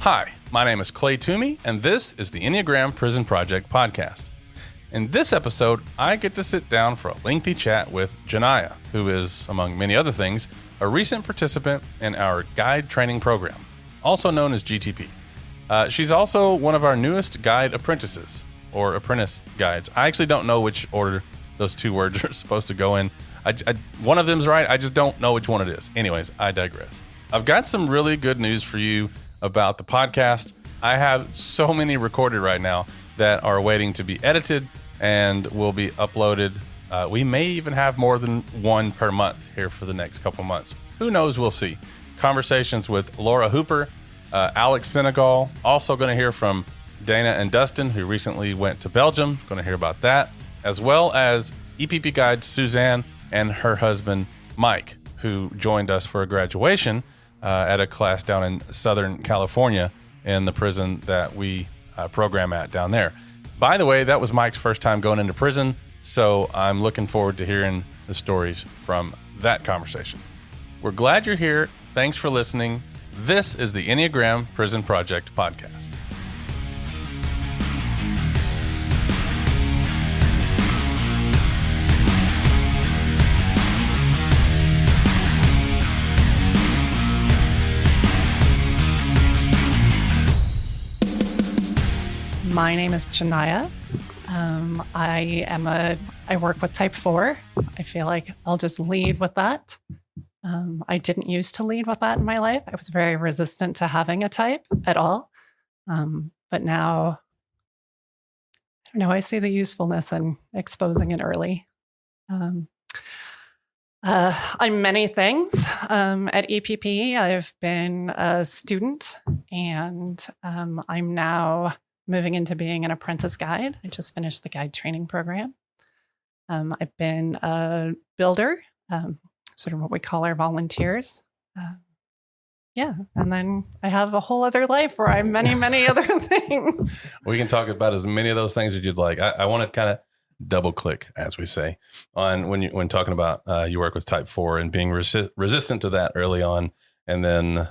Hi, my name is Clay Tumey, and this is the Enneagram Prison Project podcast. In this episode, I get to sit down for a lengthy chat with Djinnaya, who is, among many other things, a recent participant in our guide training program, also known as GTP. She's also one of our newest guide apprentices, or apprentice guides. I actually don't know which order those two words are supposed to go in. One of them's right, I just don't know which one it is. Anyways, I digress. I've got some really good news for you about the podcast. I have so many recorded right now that are waiting to be edited and will be uploaded. We may even have more than one per month here for the next couple months. Who knows? We'll see. Conversations with Laura Hooper, Alex Senegal. Also going to hear from Dana and Dustin, who recently went to Belgium. Going to hear about that, as well as EPP guide Suzanne and her husband Mike, who joined us for a graduation at a class down in Southern California in the prison that we program at down there. By the way, that was Mike's first time going into prison, so I'm looking forward to hearing the stories from that conversation. We're glad you're here. Thanks for listening. This is the Enneagram Prison Project podcast. My name is Djinnaya. I work with type 4. I feel like I'll just lead with that. I didn't used to lead with that in my life. I was very resistant to having a type at all. But now, I don't know, I see the usefulness in exposing it early. I'm many things. At EPP, I've been a student, and I'm now moving into being an apprentice guide. I just finished the guide training program. I've been a builder, sort of what we call our volunteers. And then I have a whole other life where I'm many other things. We can talk about as many of those things as you'd like. I want to kind of double click, as we say, on when talking about you work with type 4 and being resistant to that early on, and then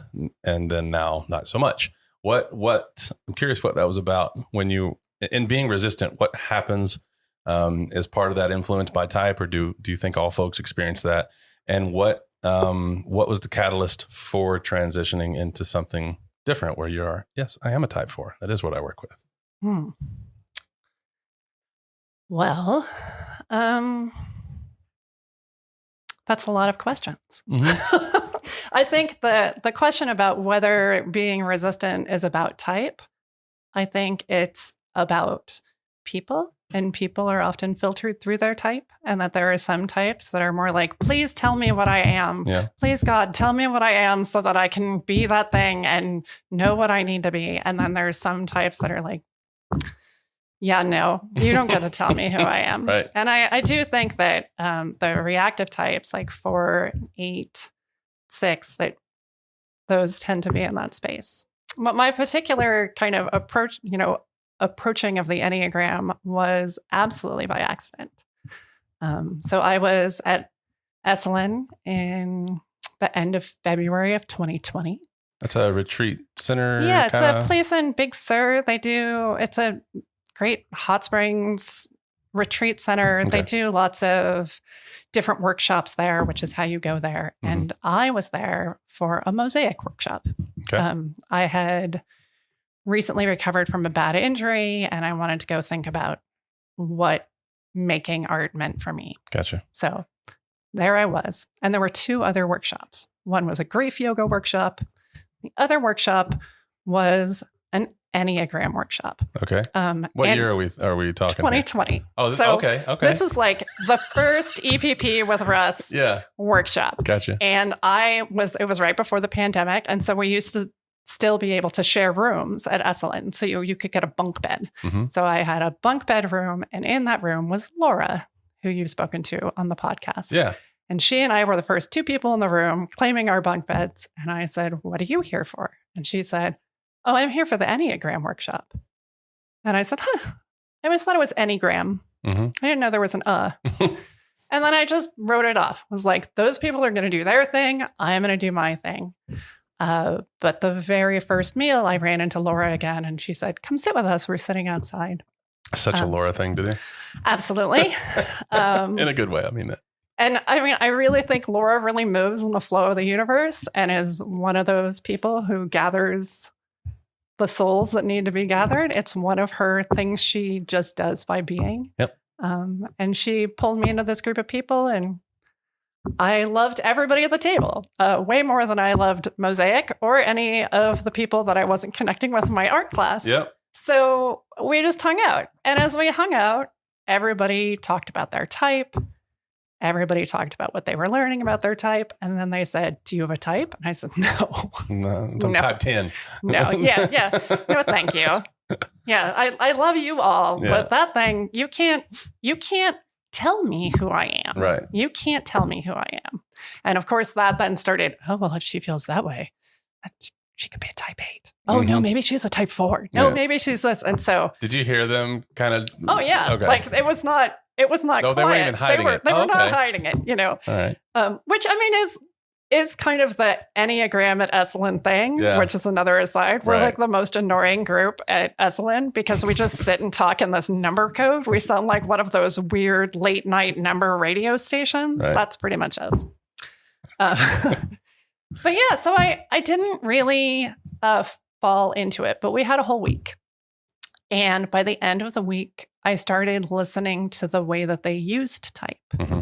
now not so much. What I'm curious what that was about when you, in being resistant, what happens is part of that influenced by type, or do you think all folks experience that? And what was the catalyst for transitioning into something different where you are, yes, I am a type 4. That is what I work with. Well, that's a lot of questions. Mm-hmm. I think the question about whether being resistant is about type, I think it's about people, and people are often filtered through their type, and that there are some types that are more like, please tell me what I am. Yeah. Please, God, tell me what I am so that I can be that thing and know what I need to be. And then there's some types that are like, yeah, no, you don't get to tell me who I am. Right. And I do think that the reactive types, like 4, 8, 6, that those tend to be in that space. But my particular kind of approaching of the Enneagram was absolutely by accident. So I was at Esalen in the end of February of 2020. That's a retreat center. Yeah, it's a place in Big Sur. It's a great hot springs retreat center. Okay. They do lots of different workshops there, which is how you go there. Mm-hmm. And I was there for a mosaic workshop. Okay. I had recently recovered from a bad injury, and I wanted to go think about what making art meant for me. Gotcha. So there I was. And there were 2 other workshops. One was a grief yoga workshop. The other workshop was an Enneagram workshop. Okay. What year are we talking? 2020. Here? Oh, okay. This is like the first EPP with Russ workshop. Gotcha. And it was right before the pandemic. And so we used to still be able to share rooms at Esalen. So you could get a bunk bed. Mm-hmm. So I had a bunk bed room, and in that room was Laura, who you've spoken to on the podcast. Yeah. And she and I were the first 2 people in the room claiming our bunk beds. And I said, what are you here for? And she said, oh, I'm here for the Enneagram workshop. And I said, I always thought it was Enneagram. Mm-hmm. I didn't know there was an And then I just wrote it off. I was like, those people are going to do their thing. I'm going to do my thing. But the very first meal, I ran into Laura again, and she said, "Come sit with us. We're sitting outside." Such a Laura thing to do. Absolutely. In a good way. I mean that. And I mean, I really think Laura really moves in the flow of the universe and is one of those people who gathers the souls that need to be gathered. It's one of her things she just does by being. Yep. And she pulled me into this group of people, and I loved everybody at the table way more than I loved Mosaic or any of the people that I wasn't connecting with in my art class. Yep. So we just hung out. And as we hung out, everybody talked about their type. Everybody talked about what they were learning about their type. And then they said, "Do you have a type?" And I said, "No." No. Type 10. No. Yeah. No, thank you. Yeah. I love you all. Yeah. But that thing, you can't tell me who I am. Right. You can't tell me who I am. And of course that then started, oh, well, if she feels that way, she could be a type 8. Oh, no, maybe she's a type 4. No, maybe she's this. And so. Did you hear them kind of? Oh, yeah. Okay. Like it was not quiet. They weren't even hiding it. They were not hiding it, you know. All right. Which I mean is kind of the Enneagram at Esalen thing, which is another aside. We're like the most annoying group at Esalen because we just sit and talk in this number code. We sound like one of those weird late night number radio stations. Right. That's pretty much us. But yeah, so I didn't really fall into it, but we had a whole week. And by the end of the week, I started listening to the way that they used type. Mm-hmm.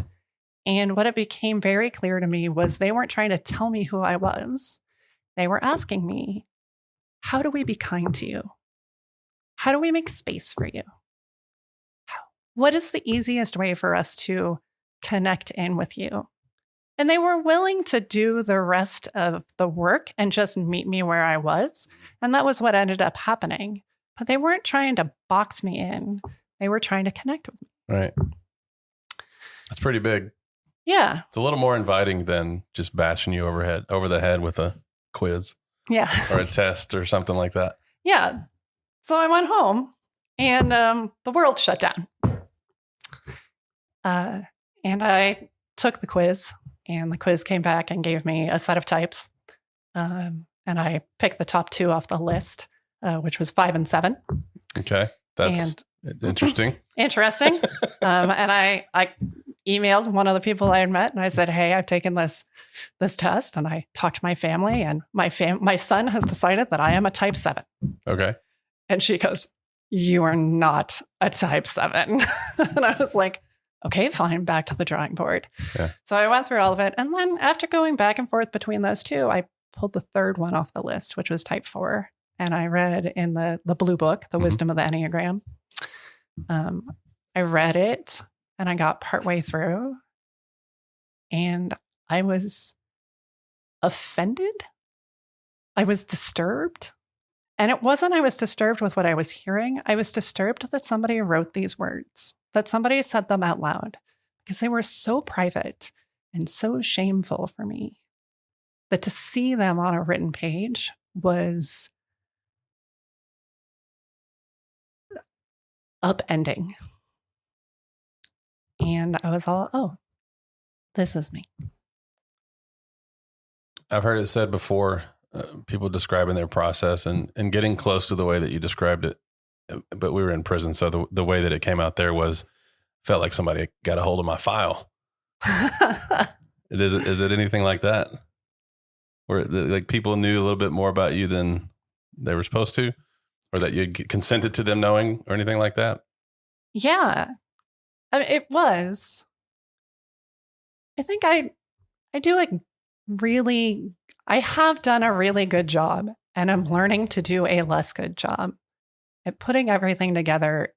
And what it became very clear to me was they weren't trying to tell me who I was. They were asking me, how do we be kind to you? How do we make space for you? What is the easiest way for us to connect in with you? And they were willing to do the rest of the work and just meet me where I was. And that was what ended up happening. But they weren't trying to box me in. They were trying to connect with me. Right. That's pretty big. Yeah. It's a little more inviting than just bashing you over the head with a quiz. Yeah. Or a test or something like that. Yeah. So I went home and the world shut down. And I took the quiz, and the quiz came back and gave me a set of types. And I picked the top 2 off the list, which was 5 and 7. Okay. That's interesting. Interesting. And I emailed one of the people I had met, and I said, "Hey, I've taken this test, and I talked to my family, and my son has decided that I am a type 7. Okay. And she goes, "You are not a type 7." And I was like, okay, fine, back to the drawing board. Yeah. So I went through all of it. And then after going back and forth between those two, I pulled the third one off the list, which was type 4. And I read in the blue book, The Wisdom of the Enneagram. I read it and I got partway through and I was offended. I was disturbed. And it wasn't I was disturbed with what I was hearing. I was disturbed that somebody wrote these words, that somebody said them out loud, because they were so private and so shameful for me that to see them on a written page was upending. And I was all, oh, this is me. I've heard it said before, people describing their process and getting close to the way that you described it. But we were in prison, so the way that it came out there felt like somebody got a hold of my file. Is it anything like that? Where like people knew a little bit more about you than they were supposed to, or that you consented to them knowing, or anything like that? Yeah, I mean, it was. I think I have done a really good job, and I'm learning to do a less good job at putting everything together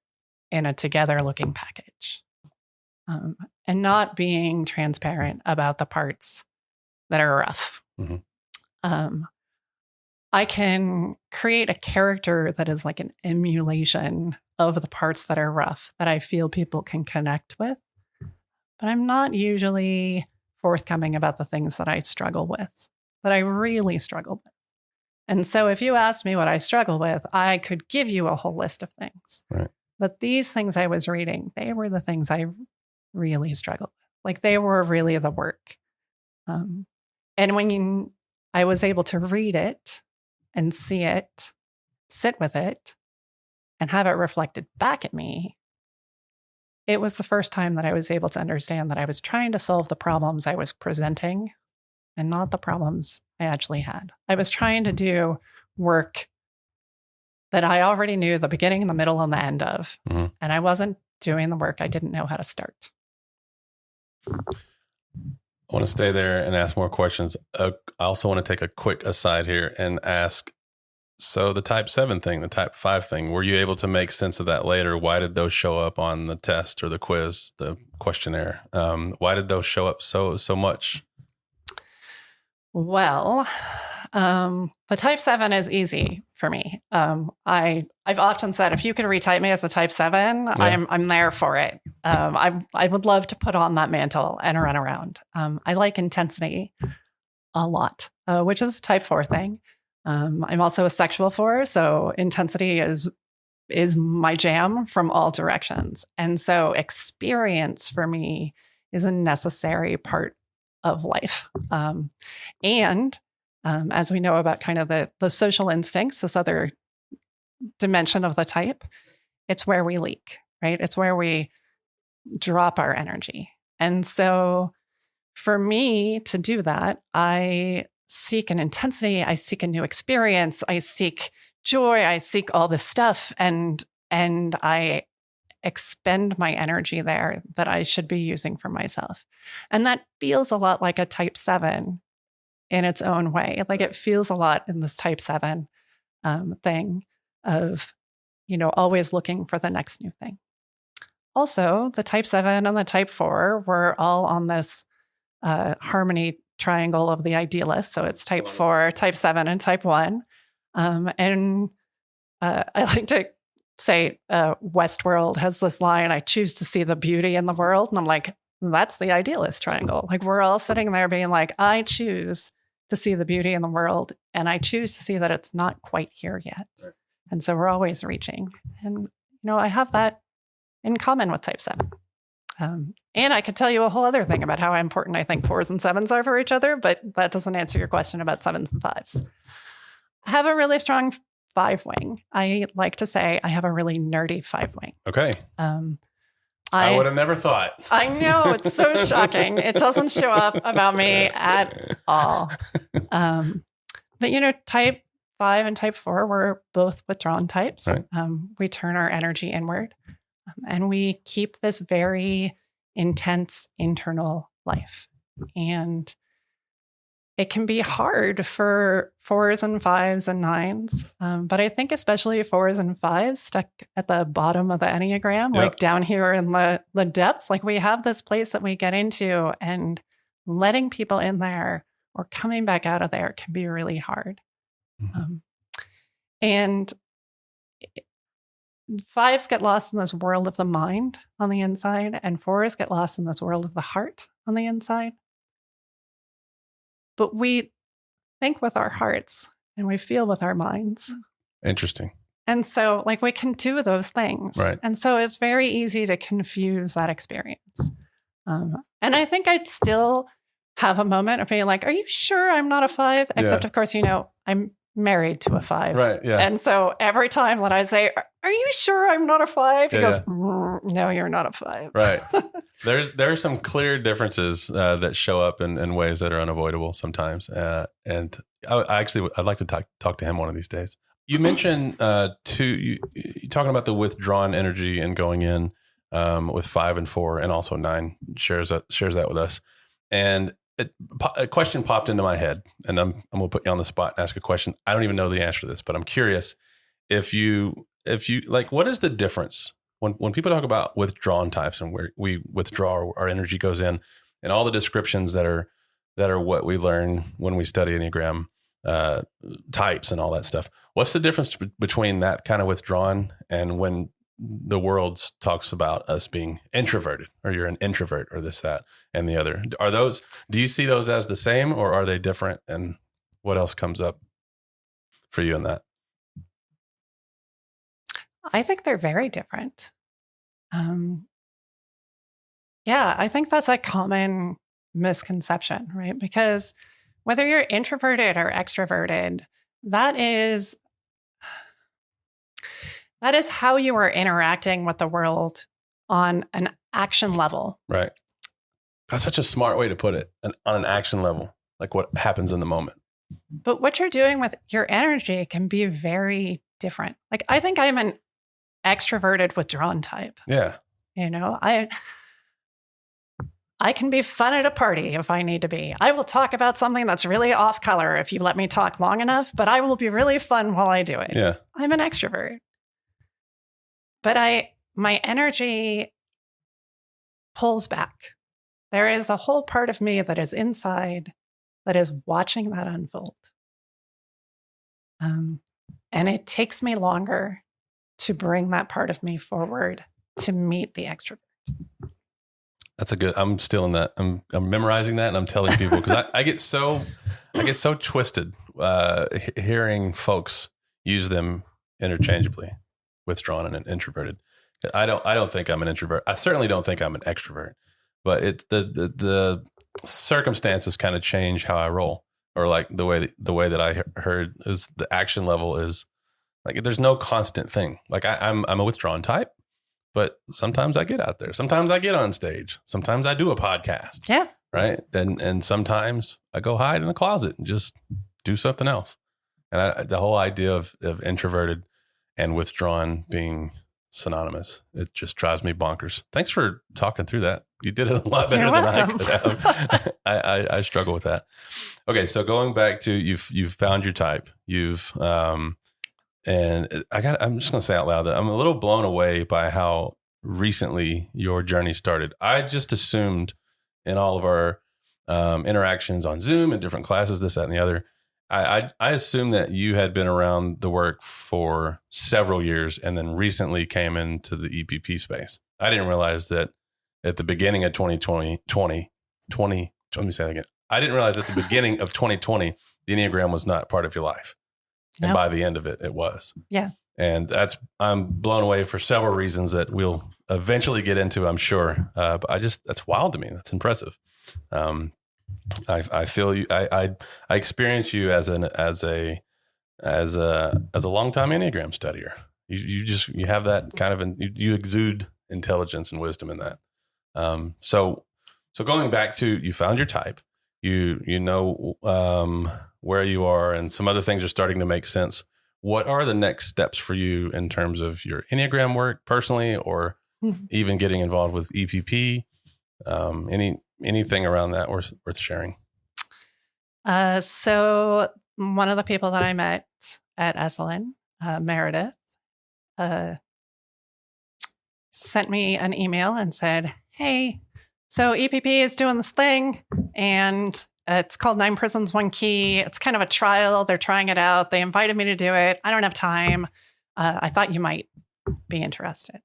in a together looking package, and not being transparent about the parts that are rough. Mm-hmm. I can create a character that is like an emulation of the parts that are rough that I feel people can connect with, but I'm not usually forthcoming about the things that I struggle with, that I really struggle with. And so if you asked me what I struggle with, I could give you a whole list of things. Right. But these things I was reading, they were the things I really struggled with. Like they were really the work. And when I was able to read it and see it, sit with it, and have it reflected back at me, it was the first time that I was able to understand that I was trying to solve the problems I was presenting and not the problems I actually had. I was trying to do work that I already knew the beginning, the middle, and the end of. Mm-hmm. And I wasn't doing the work I didn't know how to start. I want to stay there and ask more questions. I also want to take a quick aside here and ask, so the type 7 thing, the type 5 thing, were you able to make sense of that later? Why did those show up on the test or the quiz, the questionnaire? Why did those show up so much? Well, the type 7 is easy for me. I've often said, if you could retype me as the type 7, yeah. I'm there for it. I would love to put on that mantle and run around. I like intensity a lot, which is a type 4 thing. I'm also a sexual 4, so intensity is my jam from all directions. And so experience for me is a necessary part of life. And as we know about kind of the social instincts, this other dimension of the type, it's where we leak, right? It's where we drop our energy. And so for me to do that, I seek an intensity, I seek a new experience, I seek joy, I seek all this stuff, and I expend my energy there that I should be using for myself. And that feels a lot like a type 7 in its own way. Like it feels a lot in this type 7 thing of, always looking for the next new thing. Also, the type 7 and the type 4 were all on this harmony triangle of the idealist. So it's type 4, type 7, and type 1. I like to say Westworld has this line, I choose to see the beauty in the world. And I'm like, that's the idealist triangle. Like we're all sitting there being like, I choose to see the beauty in the world. And I choose to see that it's not quite here yet. Right. And so we're always reaching. And, I have that in common with type 7. And I could tell you a whole other thing about how important I think 4s and 7s are for each other, but that doesn't answer your question about 7s and 5s. I have a really strong 5 wing. I like to say I have a really nerdy 5 wing. Okay. I would have never thought. I know, it's so shocking. It doesn't show up about me at all. But type 5 and type 4, we're both withdrawn types. Right. We turn our energy inward. And we keep this very intense internal life. And it can be hard for 4s and 5s and 9s. But I think especially 4s and 5s stuck at the bottom of the Enneagram, yep. Like down here in the depths, like we have this place that we get into, and letting people in there or coming back out of there can be really hard. Mm-hmm. And 5s get lost in this world of the mind on the inside, and 4s get lost in this world of the heart on the inside. But we think with our hearts and we feel with our minds. Interesting. And so we can do those things. Right. And so it's very easy to confuse that experience. And I think I'd still have a moment of being like, are you sure I'm not a 5? Except, of course, I'm married to a 5. Right. Yeah. And so every time that I say, are you sure I'm not a 5? He goes, no, you're not a 5. Right. There are some clear differences that show up in ways that are unavoidable sometimes. And I'd like to talk to him one of these days. You mentioned you talking about the withdrawn energy and going in with 5 and 4, and also 9 shares that with us. And a question popped into my head, and I'm going to put you on the spot and ask a question. I don't even know the answer to this, but I'm curious if you like, what is the difference when people talk about withdrawn types and where we withdraw, our energy goes in, and all the descriptions that are what we learn when we study Enneagram types and all that stuff. What's the difference between that kind of withdrawn and when the world talks about us being introverted, or you're an introvert, or this, that, and the other? Do you see those as the same, or are they different? And what else comes up for you in that? I think they're very different. I think that's a common misconception, right? Because whether you're introverted or extroverted, that is how you are interacting with the world on an action level. Right. That's such a smart way to put it, on an action level, like what happens in the moment. But what you're doing with your energy can be very different. Like, I think I'm an extroverted withdrawn type. Yeah. You know, I can be fun at a party if I need to be. I will talk about something that's really off color if you let me talk long enough, but I will be really fun while I do it. Yeah. I'm an extrovert. But my energy pulls back. There is a whole part of me that is inside that is watching that unfold. And it takes me longer to bring that part of me forward to meet the extrovert. That's a good, I'm still in that. I'm memorizing that and I'm telling people because I get so twisted hearing folks use them interchangeably, withdrawn and introverted. I don't think I'm an introvert. I certainly don't think I'm an extrovert, but it's the circumstances kind of change how I roll, or like the way that I heard is the action level is like, there's no constant thing. Like I'm a withdrawn type, but sometimes I get out there. Sometimes I get on stage. Sometimes I do a podcast. Yeah. Right. And sometimes I go hide in the closet and just do something else. And the whole idea of introverted and withdrawn being synonymous, it just drives me bonkers. Thanks for talking through that. You did it a lot better than I could have. I struggle with that. Okay. So going back to you've found your type, and I'm just going to say out loud that I'm a little blown away by how recently your journey started. I just assumed in all of our interactions on Zoom and different classes, this, that, and the other, I assumed that you had been around the work for several years and then recently came into the EPP space. I didn't realize that at the beginning of 2020, let me say that again. I didn't realize at the beginning of 2020, the Enneagram was not part of your life. And by the end of it, it was. Yeah. And I'm blown away for several reasons that we'll eventually get into, I'm sure. But that's wild to me. That's impressive. I feel you. I experience you as a longtime Enneagram studier. You have that kind of, you exude intelligence and wisdom in that. So going back to, you found your type, you know, where you are, and some other things are starting to make sense. What are the next steps for you in terms of your Enneagram work personally, or even getting involved with EPP? Anything around that worth sharing? So one of the people that I met at Esalen, Meredith, sent me an email and said, "Hey, so EPP is doing this thing, and it's called 9 Prisons, 1 Key. It's kind of a trial. They're trying it out. They invited me to do it. I don't have time. I thought you might be interested."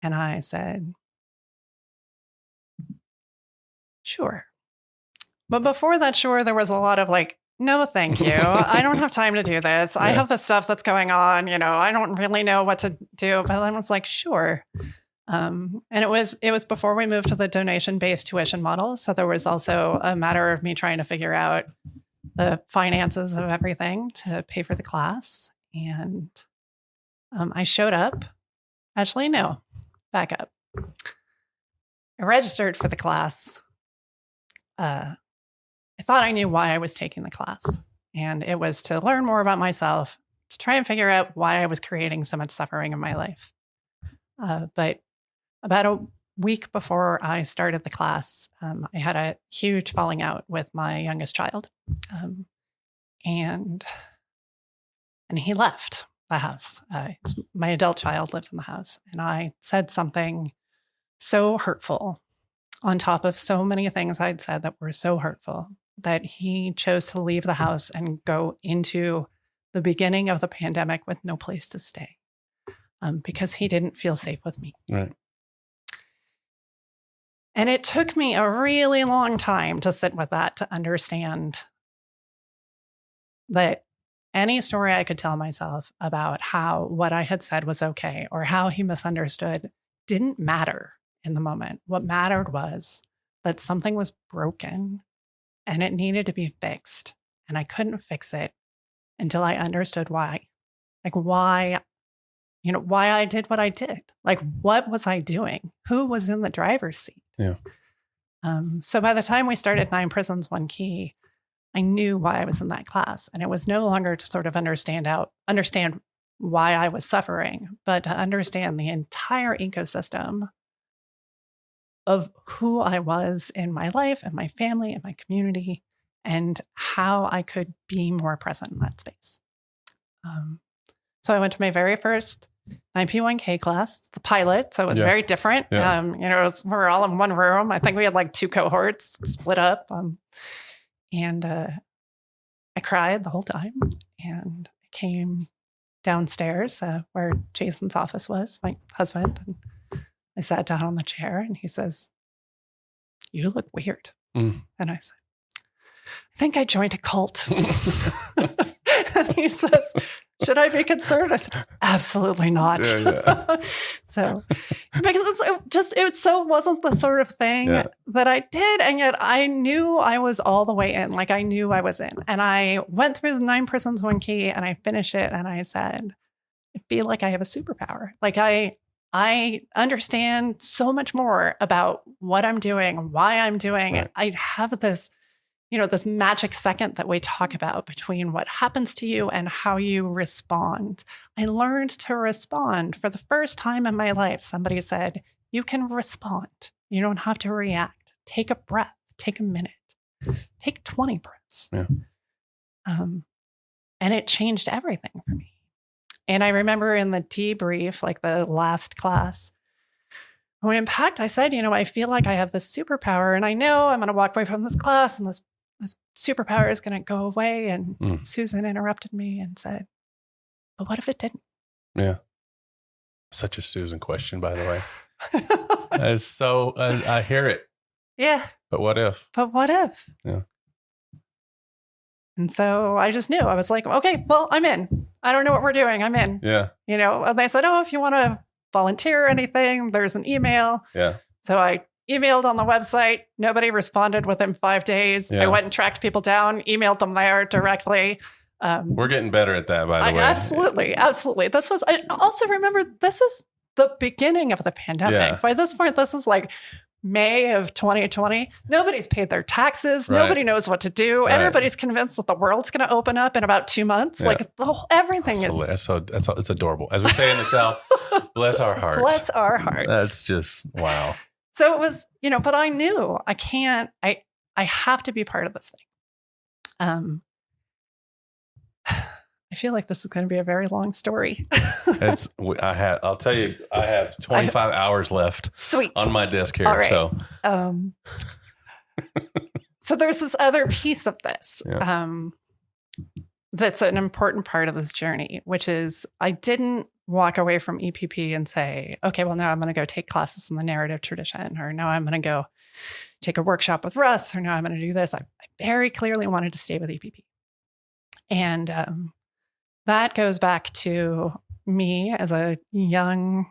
And I said, "Sure." But before that, sure, there was a lot of like, "No, thank you. I don't have time to do this. I have this stuff that's going on. You know, I don't really know what to do." But then I was like, "Sure." And it was before we moved to the donation-based tuition model. So there was also a matter of me trying to figure out the finances of everything to pay for the class. And I showed up. Actually, no, back up. I registered for the class. I thought I knew why I was taking the class. And it was to learn more about myself, to try and figure out why I was creating so much suffering in my life. But about a week before I started the class, I had a huge falling out with my youngest child. And he left the house. My adult child lives in the house. And I said something so hurtful on top of so many things I'd said that were so hurtful that he chose to leave the house and go into the beginning of the pandemic with no place to stay because he didn't feel safe with me. Right. And it took me a really long time to sit with that, to understand that any story I could tell myself about how what I had said was okay or how he misunderstood didn't matter in the moment. What mattered was that something was broken and it needed to be fixed. And I couldn't fix it until I understood why. Like why I did what I did. Like, what was I doing? Who was in the driver's seat? Yeah. So by the time we started 9 Prisons, 1 Key, I knew why I was in that class. And it was no longer to sort of understand why I was suffering, but to understand the entire ecosystem of who I was in my life and my family and my community, and how I could be more present in that space. So I went to my very first 9P1K class, the pilot. So it was very different. Yeah. We were all in one room. I think we had like 2 cohorts split up. And I cried the whole time. And I came downstairs where Jason's office was, my husband. And I sat down on the chair and he says, "You look weird." And I said, "I think I joined a cult." And he says, "Should I be concerned?" I said, "Absolutely not." So, because it so wasn't the sort of thing that I did. And yet I knew I was all the way in. Like I knew I was in. And I went through the 9 Prisons, 1 Key, and I finished it. And I said, I feel like I have a superpower. Like I understand so much more about what I'm doing, why I'm doing it. I have this, this magic second that we talk about between what happens to you and how you respond. I learned to respond for the first time in my life. Somebody said, "You can respond. You don't have to react. Take a breath. Take a minute. Take 20 breaths." Yeah. And it changed everything for me. And I remember in the debrief, like the last class, when we unpacked, I said, I feel like I have this superpower and I know I'm going to walk away from this class and this superpower is going to go away. And Susan interrupted me and said, "But what if it didn't?" Yeah. Such a Susan question, by the way. It's so, I hear it. Yeah. But what if? But what if? Yeah. And so I just knew. I was like, okay, well, I'm in. I don't know what we're doing. I'm in. Yeah. And they said, "Oh, if you want to volunteer or anything, there's an email." Yeah. So I emailed on the website. Nobody responded within 5 days. Yeah. I went and tracked people down, emailed them there directly. We're getting better at that, by the way. Absolutely. Absolutely. I also remember this is the beginning of the pandemic. Yeah. By this point, this is like May of 2020. Nobody's paid their taxes. Right. Nobody knows what to do. Right. Everybody's convinced that the world's going to open up in about 2 months. Yeah. Like everything is. It's adorable. As we say in the South, bless our hearts. Bless our hearts. That's just, wow. So it was, but I knew I have to be part of this thing. I feel like this is going to be a very long story. I'll tell you, I have 25 hours left. Sweet. On my desk here. All right. So, so there's this other piece of this that's an important part of this journey, which is I didn't walk away from EPP and say, okay, well, now I'm going to go take classes in the narrative tradition, or now I'm going to go take a workshop with Russ, or now I'm going to do this. I very clearly wanted to stay with EPP. And that goes back to me as a young,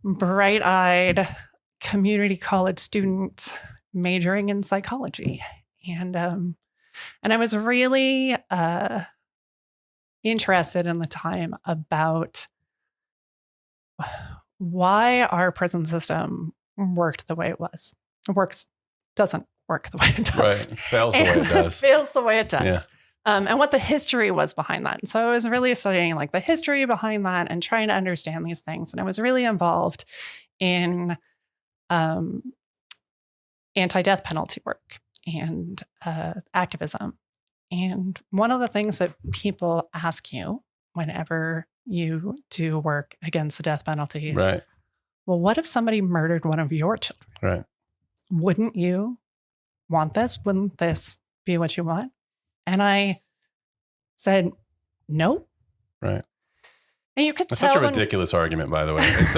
bright-eyed community college student majoring in psychology. And I was really interested in the time about why our prison system worked the way it was. Doesn't work the way it does. Right. Fails the way it does. Fails the way it does. Yeah. And what the history was behind that. And so I was really studying like the history behind that and trying to understand these things. And I was really involved in anti-death penalty work and activism. And one of the things that people ask you whenever you do work against the death penalty is, right. Well, what if somebody murdered one of your children? Right. Wouldn't you want this? Wouldn't this be what you want? And I said, no. Right. And you could That's tell. such a ridiculous argument, by the way. I'm just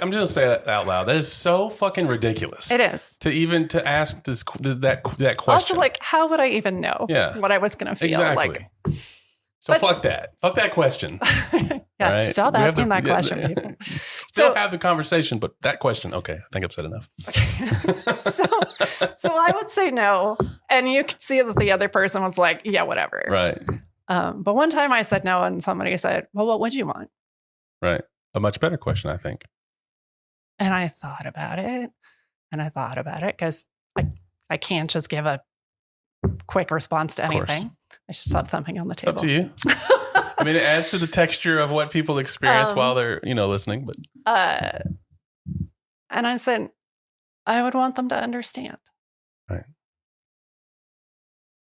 going to say that out loud. That is so fucking ridiculous. It is. To ask that question. Also, like, how would I even know what I was going to feel? Exactly. Like, so fuck that. Fuck that question. Yeah, right? Stop asking that question, people. Still have the conversation, but that question, okay, I think I've said enough. Okay. So I would say no. And you could see that the other person was like, yeah, whatever. Right. But one time I said no, and somebody said, well, what would you want? Right. A much better question, I think. And I thought about it. And I thought about it because I can't just give a quick response to anything. I should stop thumping on the table. It's up to you. I mean, it adds to the texture of what people experience while they're, listening. But and I said, I would want them to understand. Right.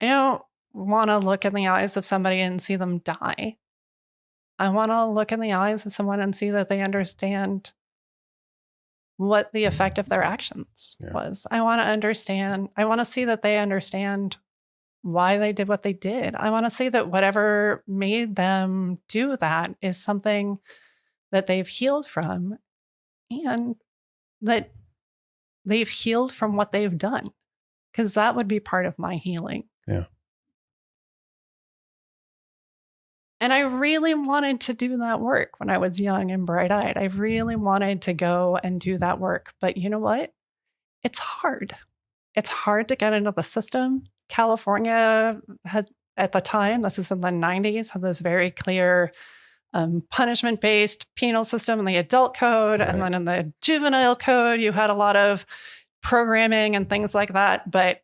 I don't want to look in the eyes of somebody and see them die. I want to look in the eyes of someone and see that they understand what the effect of their actions was. I want to see that they understand why they did what they did. I want to see that whatever made them do that is something that they've healed from and that they've healed from what they've done, because that would be part of my healing. Yeah. And I really wanted to do that work when I was young and bright-eyed. I really wanted to go and do that work. But you know what? It's hard. It's hard to get into the system. California had, at the time, this is in the 90s, had this very clear punishment-based penal system in the adult code. Right. And then in the juvenile code, you had a lot of programming and things like that. But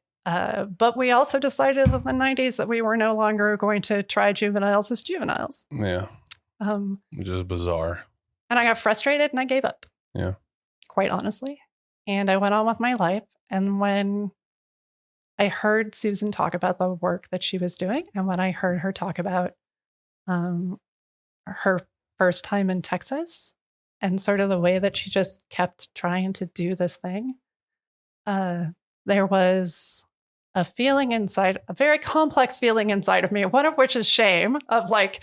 we also decided in the 90s that we were no longer going to try juveniles as juveniles. Yeah. Which is bizarre. And I got frustrated and I gave up. Yeah. Quite honestly. And I went on with my life. And when I heard Susan talk about the work that she was doing, and when I heard her talk about her first time in Texas and sort of the way that she just kept trying to do this thing, there was a feeling inside, a very complex feeling inside of me, one of which is shame of like,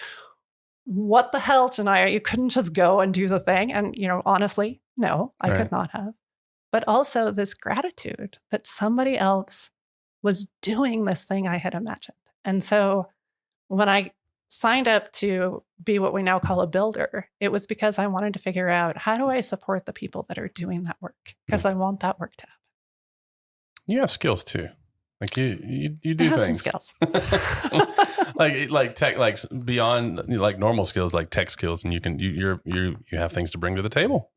what the hell, Djinnaya? You couldn't just go and do the thing. And, honestly, no, I could not have. But also this gratitude that somebody else was doing this thing I had imagined. And so when I signed up to be what we now call a builder, it was because I wanted to figure out, how do I support the people that are doing that work? Because I want that work to happen. You have skills too. Like you do I have things. Some skills. like tech, like beyond like normal skills, like tech skills, and you have things to bring to the table.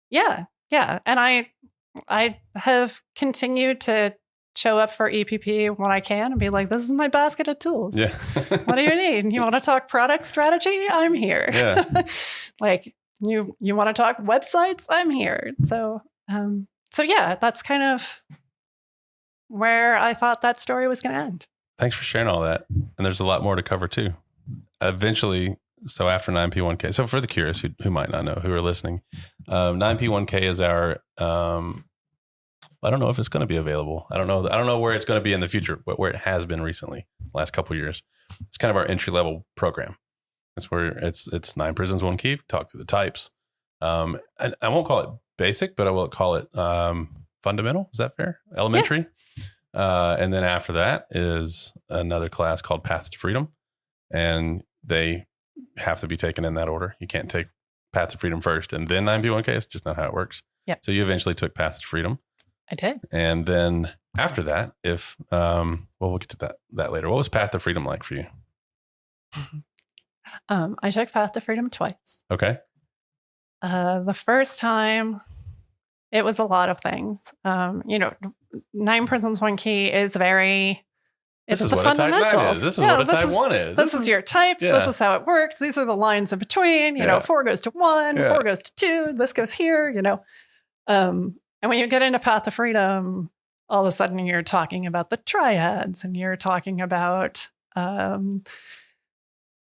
Yeah. And I have continued to show up for EPP when I can and be like, this is my basket of tools. Yeah. What do you need? You want to talk product strategy? I'm here. Yeah. Like you want to talk websites? I'm here. So yeah, that's kind of where I thought that story was going to end. Thanks for sharing all that. And there's a lot more to cover too. Eventually, so after 9P1K, so for the curious who might not know, who are listening, 9P1K is our, I don't know if it's going to be available. I don't know where it's going to be in the future, but where it has been recently, last couple of years. It's kind of our entry level program. It's where it's 9 prisons, 1 key, talk through the types. And I won't call it basic, but I will call it fundamental. Is that fair? Elementary. Yeah. And then after that is another class called Path to Freedom. And they have to be taken in that order. You can't take Path to Freedom first and then 9P1K. It's just not how it works. Yeah. So you eventually took Path to Freedom. I did. And then after that, we'll get to that later. What was Path to Freedom like for you? I took Path to Freedom twice. Okay. The first time, it was a lot of things. 9 prisons, 1 key is very, it's the fundamentals. This is what a type 1 is. This is your types. Yeah. This is how it works. These are the lines in between. 4 goes to 1, 4 goes to 2. This goes here, And when you get into Path to Freedom, all of a sudden you're talking about the triads and you're talking about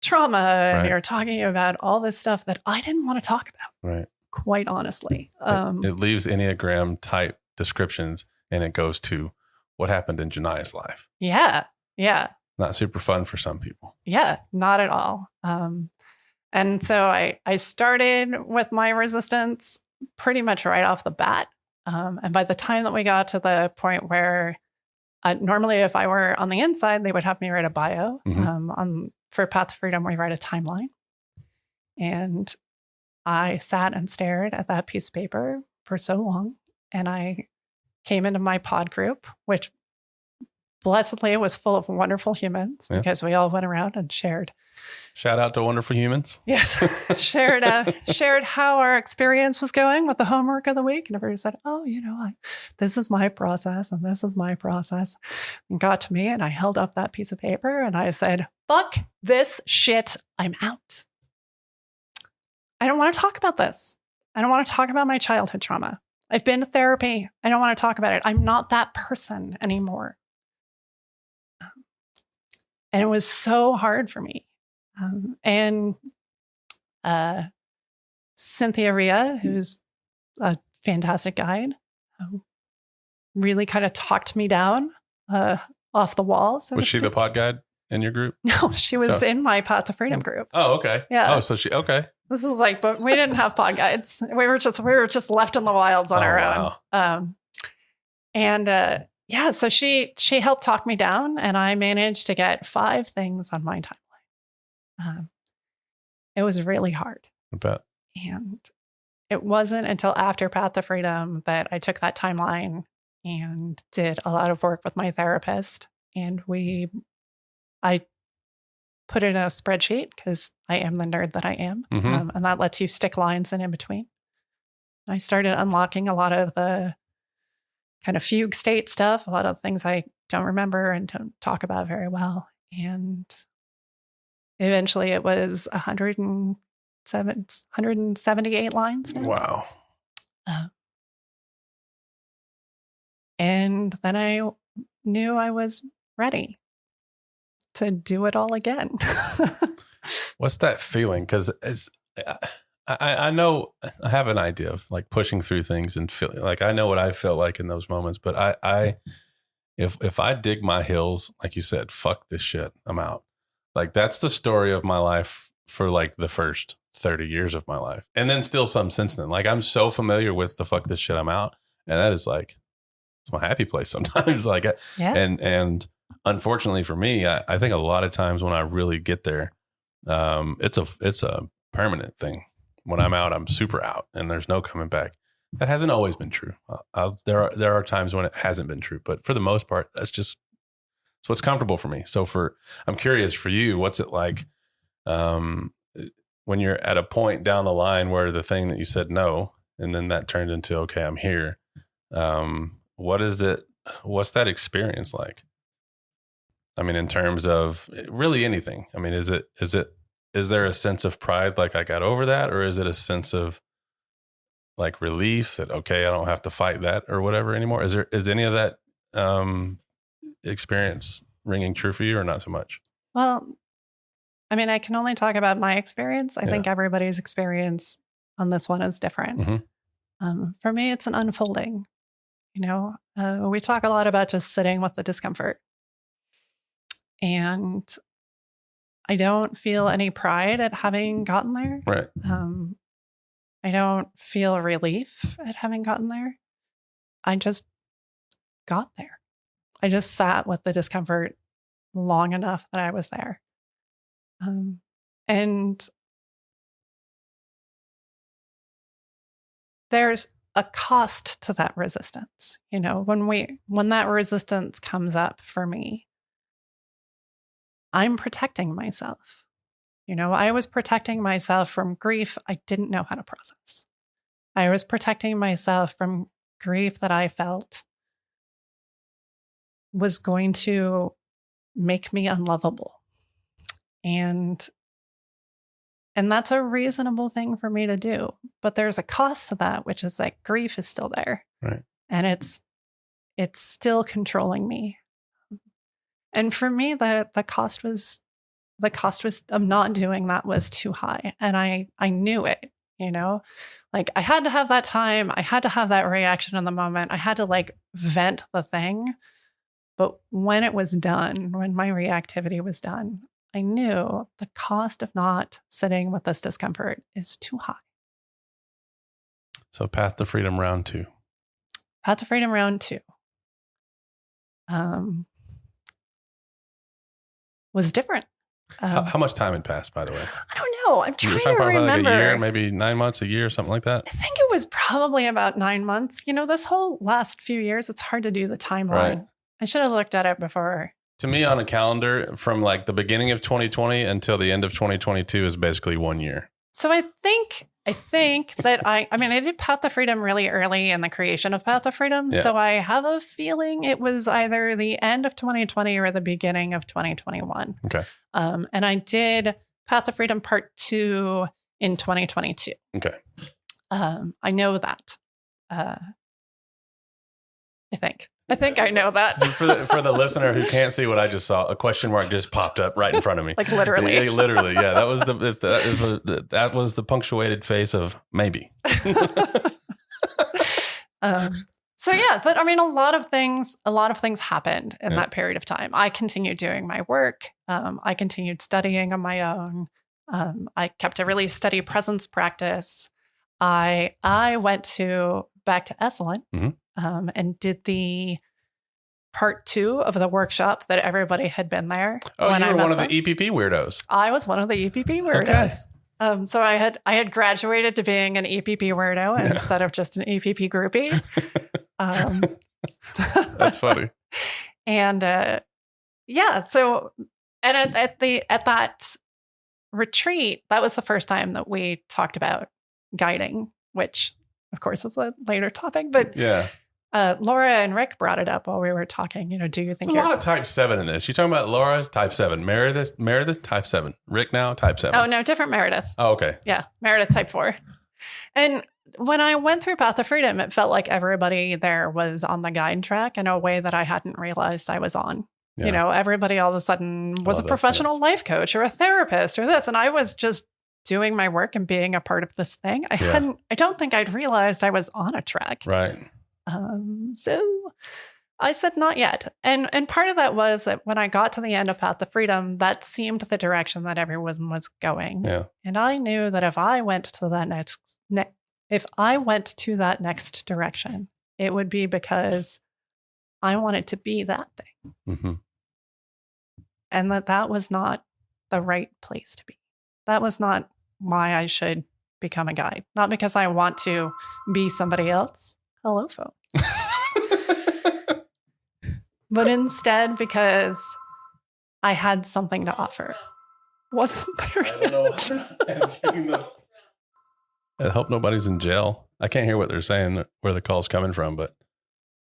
trauma and you're talking about all this stuff that I didn't want to talk about. Right. Quite honestly. It leaves Enneagram type descriptions and it goes to what happened in Djinnaya's life. Yeah. Not super fun for some people. Yeah, not at all. And so I started with my resistance pretty much right off the bat. And by the time that we got to the point where normally if I were on the inside, they would have me write a bio. Mm-hmm. For Path to Freedom, we write a timeline. And I sat and stared at that piece of paper for so long. And I came into my pod group, which blessedly, it was full of wonderful humans because we all went around and shared. Shout out to wonderful humans. Yes. shared how our experience was going with the homework of the week. And everybody said, oh, this is my process and this is my process. And got to me and I held up that piece of paper and I said, fuck this shit. I'm out. I don't want to talk about this. I don't want to talk about my childhood trauma. I've been to therapy. I don't want to talk about it. I'm not that person anymore. And it was so hard for me. And Cynthia Rhea, who's a fantastic guide, really kind of talked me down off the wall. So was she the pod guide in your group? No, she was in my Path to Freedom group. Oh, okay. Yeah. Oh, so okay. This is but we didn't have pod guides. We were just left in the wilds on our own. So she helped talk me down, and I managed to get 5 things on my timeline. It was really hard. I bet. And it wasn't until after Path to Freedom that I took that timeline and did a lot of work with my therapist, and I put it in a spreadsheet because I am the nerd that I am. Mm-hmm. And that lets you stick lines in between. I started unlocking a lot of the kind of fugue state stuff, a lot of things I don't remember and don't talk about very well. And eventually it was 178 lines now. Wow. And then I knew I was ready to do it all again. What's that feeling? Because I know I have an idea of pushing through things and feeling I know what I felt like in those moments. But if I dig my heels, like you said, fuck this shit, I'm out. That's the story of my life for the first 30 years of my life, and then still some since then. I'm so familiar with the fuck this shit, I'm out, and that is it's my happy place sometimes. And unfortunately for me, I think a lot of times when I really get there, it's a permanent thing. When I'm out, I'm super out, and there's no coming back. That hasn't always been true. There are times when it hasn't been true, but for the most part, it's what's comfortable for me. So I'm curious for you, what's it like when you're at a point down the line where the thing that you said no, and then that turned into, okay, I'm here. What is it? What's that experience like? I mean, in terms of really anything. I mean, is there a sense of pride, I got over that, or is it a sense of relief that, okay, I don't have to fight that or whatever anymore? Is any of that experience ringing true for you, or not so much? Well, I mean, I can only talk about my experience. I think everybody's experience on this one is different. Mm-hmm. For me, it's an unfolding. We talk a lot about just sitting with the discomfort. And I don't feel any pride at having gotten there. Right. I don't feel relief at having gotten there. I just got there. I just sat with the discomfort long enough that I was there. And there's a cost to that resistance. When that resistance comes up for me, I'm protecting myself. I was protecting myself from grief I didn't know how to process. I was protecting myself from grief that I felt was going to make me unlovable. And that's a reasonable thing for me to do. But there's a cost to that, which is that grief is still there. Right. And it's still controlling me. And for me, the cost was of not doing that was too high. And I knew it, I had to have that time. I had to have that reaction in the moment. I had to vent the thing. But when it was done, when my reactivity was done, I knew the cost of not sitting with this discomfort is too high. So Path to Freedom round 2. Path to Freedom round 2. Was different. How much time had passed, by the way? I don't know. I'm trying to remember. A year, maybe 9 months, a year, something like that? I think it was probably about 9 months. This whole last few years, it's hard to do the timeline. Right. I should have looked at it before. To me, on a calendar, from like the beginning of 2020 until the end of 2022 is basically 1 year. So I think that I did Path to Freedom really early in the creation of Path to Freedom. Yeah. So I have a feeling it was either the end of 2020 or the beginning of 2021. Okay. And I did Path to Freedom Part 2 in 2022. Okay. I know that. I think I know that. For the listener who can't see what I just saw, a question mark just popped up right in front of me. Like literally. Yeah, literally, yeah. That was the punctuated face of maybe. So yeah, but I mean, a lot of things happened in that period of time. I continued doing my work. I continued studying on my own. I kept a really steady presence practice. I went back to Esalen and did the part 2 of the workshop that everybody had been there. Oh, you were one of the EPP weirdos. I was one of the EPP weirdos. Okay. So I had graduated to being an EPP weirdo instead of just an EPP groupie. That's funny. And so at that retreat, that was the first time that we talked about guiding, which of course is a later topic, but yeah. Laura and Rick brought it up while we were talking. Do you think there's a lot of type 7 in this? You talking about Laura's type 7, Meredith type 7, Rick now type 7. Oh no, different Meredith. Oh, okay. Yeah, Meredith type 4. And when I went through Path to Freedom, it felt like everybody there was on the guide track in a way that I hadn't realized I was on. Yeah. Everybody all of a sudden was a professional life coach or a therapist or this, and I was just doing my work and being a part of this thing. I don't think I'd realized I was on a track. Right. So I said, not yet. And part of that was that when I got to the end of Path to Freedom, that seemed the direction that everyone was going. Yeah. And I knew that if I went to that next direction, it would be because I wanted to be that thing. Mm-hmm. And that was not the right place to be. That was not why I should become a guide. Not because I want to be somebody else. Hello, phone. But instead because I had something to offer. Wasn't there? I don't know. I hope nobody's in jail. I can't hear what they're saying, where the call's coming from, but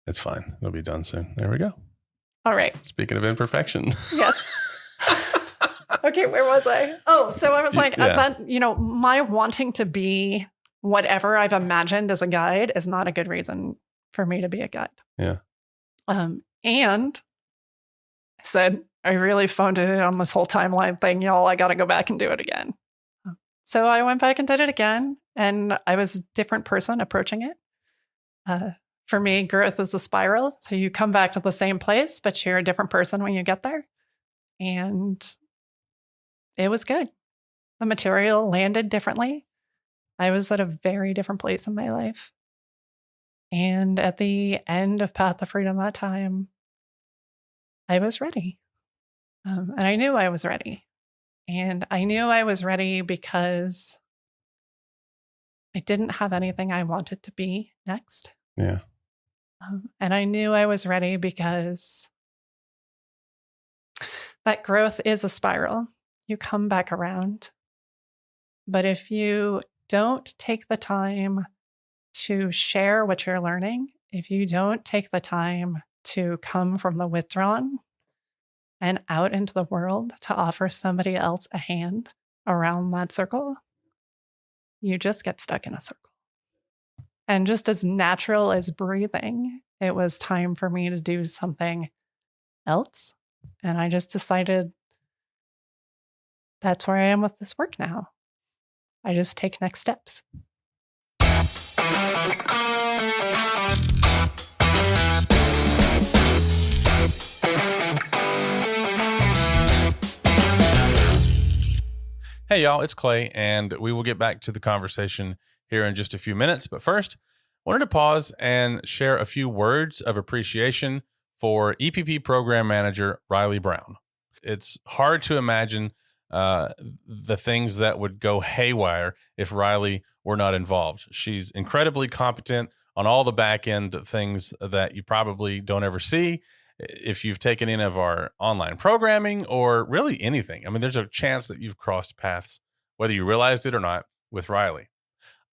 it's fine. It'll be done soon. There we go. All right. Speaking of imperfection. Yes. Okay, where was I? Oh, so I was like, my wanting to be whatever I've imagined as a guide is not a good reason for me to be a guide. Yeah. And I said, I really phoned it in on this whole timeline thing, y'all. I got to go back and do it again. So I went back and did it again, and I was a different person approaching it. For me, growth is a spiral. So you come back to the same place, but you're a different person when you get there. And it was good. The material landed differently. I was at a very different place in my life. And at the end of Path to Freedom that time, I was ready. And I knew I was ready. And I knew I was ready because I didn't have anything I wanted to be next. Yeah. And I knew I was ready because that growth is a spiral. You come back around. But if you don't take the time to share what you're learning, if you don't take the time to come from the withdrawn and out into the world to offer somebody else a hand around that circle, you just get stuck in a circle. And just as natural as breathing, it was time for me to do something else. And I just decided that's where I am with this work now. I just take next steps. Hey, y'all, it's Clay, and we will get back to the conversation here in just a few minutes. But first, I wanted to pause and share a few words of appreciation for EPP Program Manager Riley Brown. It's hard to imagine the things that would go haywire if Riley were not involved. She's incredibly competent on all the back end things that you probably don't ever see. if you've taken any of our online programming or really anything. I mean, there's a chance that you've crossed paths, whether you realized it or not, with Riley.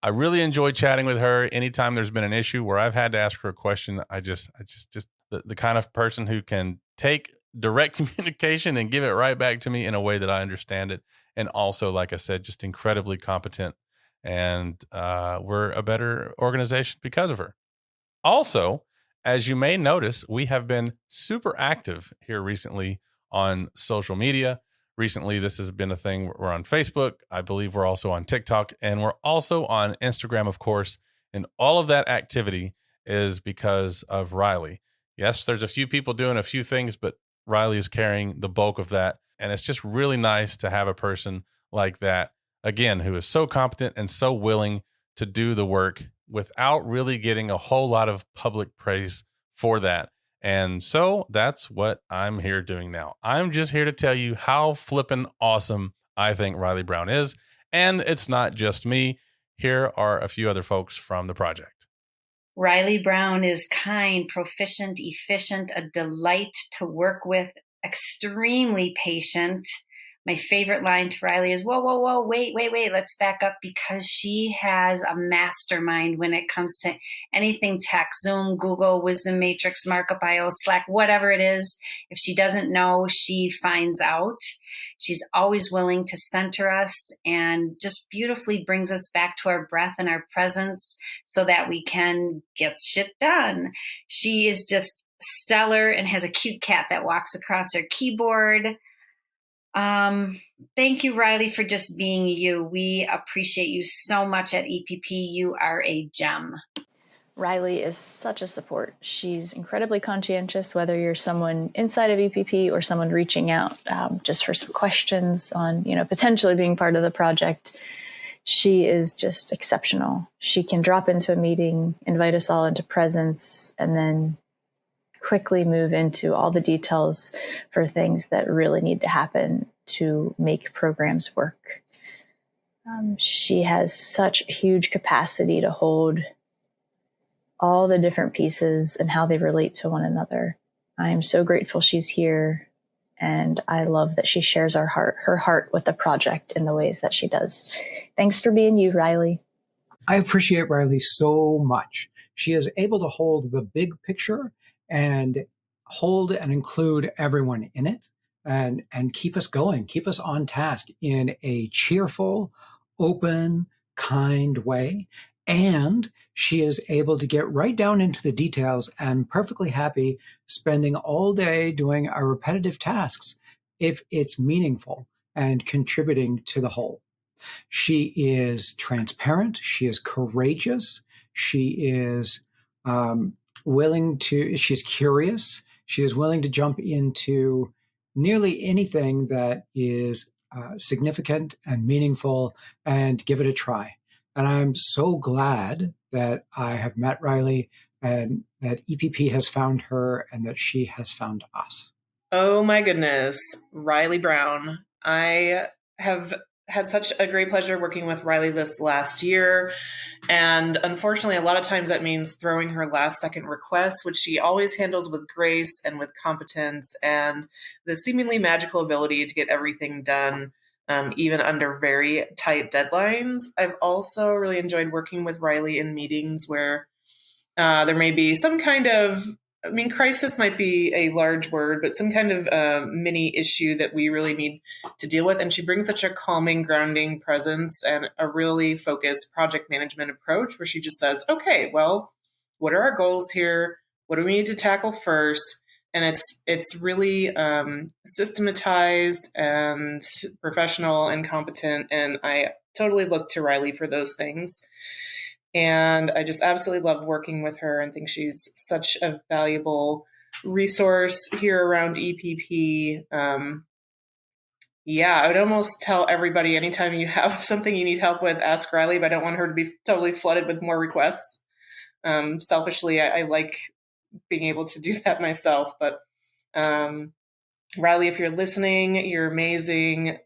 I really enjoy chatting with her. Anytime there's been an issue where I've had to ask her a question, I just the kind of person who can take direct communication and give it right back to me in a way that I understand it. And also, like I said, just incredibly competent. And we're a better organization because of her. Also, as you may notice, we have been super active here recently on social media. Recently, this has been a thing. We're on Facebook. I believe we're also on TikTok, and we're also on Instagram, of course. And all of that activity is because of Riley. Yes, there's a few people doing a few things, but Riley is carrying the bulk of that. And it's just really nice to have a person like that, again, who is so competent and so willing to do the work without really getting a whole lot of public praise for that. And so that's what I'm here doing now. I'm just here to tell you how flippin' awesome I think Riley Brown is. And it's not just me. Here are a few other folks from the project. Riley Brown is kind, proficient, efficient, a delight to work with, extremely patient. My favorite line to Riley is, whoa, wait, let's back up, because she has a mastermind when it comes to anything tech, Zoom, Google, Wisdom Matrix, Markup IO, Slack, whatever it is. If she doesn't know, she finds out. She's always willing to center us and just beautifully brings us back to our breath and our presence so that we can get shit done. She is just stellar and has a cute cat that walks across her keyboard. Thank you, Riley, for just being you. We appreciate you so much at EPP. You are a gem. Riley is such a support. She's incredibly conscientious, whether you're someone inside of EPP or someone reaching out just for some questions on, potentially being part of the project. She is just exceptional. She can drop into a meeting, invite us all into presence, and then quickly move into all the details for things that really need to happen to make programs work. She has such huge capacity to hold all the different pieces and how they relate to one another. I am so grateful she's here, and I love that she shares her heart with the project in the ways that she does. Thanks for being you, Riley. I appreciate Riley so much. She is able to hold the big picture and hold and include everyone in it and keep us going, keep us on task in a cheerful, open, kind way. And she is able to get right down into the details and perfectly happy spending all day doing our repetitive tasks if it's meaningful and contributing to the whole. She is transparent. She is courageous. She is she's curious. She is willing to jump into nearly anything that is significant and meaningful and give it a try. And I'm so glad that I have met Riley and that EPP has found her and that she has found us. Oh my goodness, Riley Brown. I have had such a great pleasure working with Riley this last year. And unfortunately, a lot of times that means throwing her last second requests, which she always handles with grace and with competence and the seemingly magical ability to get everything done, even under very tight deadlines. I've also really enjoyed working with Riley in meetings where there may be some kind of, crisis might be a large word, but some kind of mini issue that we really need to deal with. And she brings such a calming, grounding presence and a really focused project management approach where she just says, okay, well, what are our goals here? What do we need to tackle first? And it's really systematized and professional and competent. And I totally look to Riley for those things. And I just absolutely love working with her and think she's such a valuable resource here around EPP. I would almost tell everybody anytime you have something you need help with, ask Riley, but I don't want her to be totally flooded with more requests. Selfishly, I like being able to do that myself. But Riley, if you're listening, you're amazing.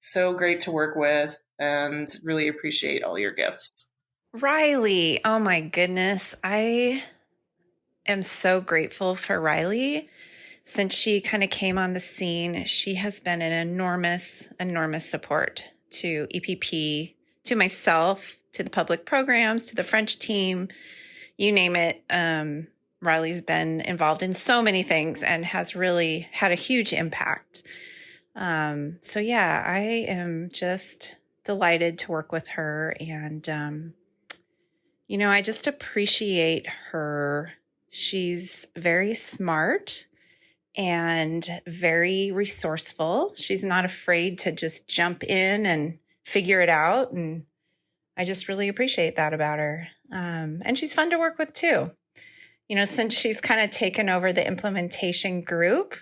So great to work with and really appreciate all your gifts. Riley, oh my goodness. I am so grateful for Riley. since she kind of came on the scene, she has been an enormous, enormous support to EPP, to myself, to the public programs, to the French team, you name it. Riley's been involved in so many things and has really had a huge impact. So yeah, I am just delighted to work with her. And, I just appreciate her. She's very smart and very resourceful. She's not afraid to just jump in and figure it out. And I just really appreciate that about her. And she's fun to work with too. Since she's kind of taken over the implementation group,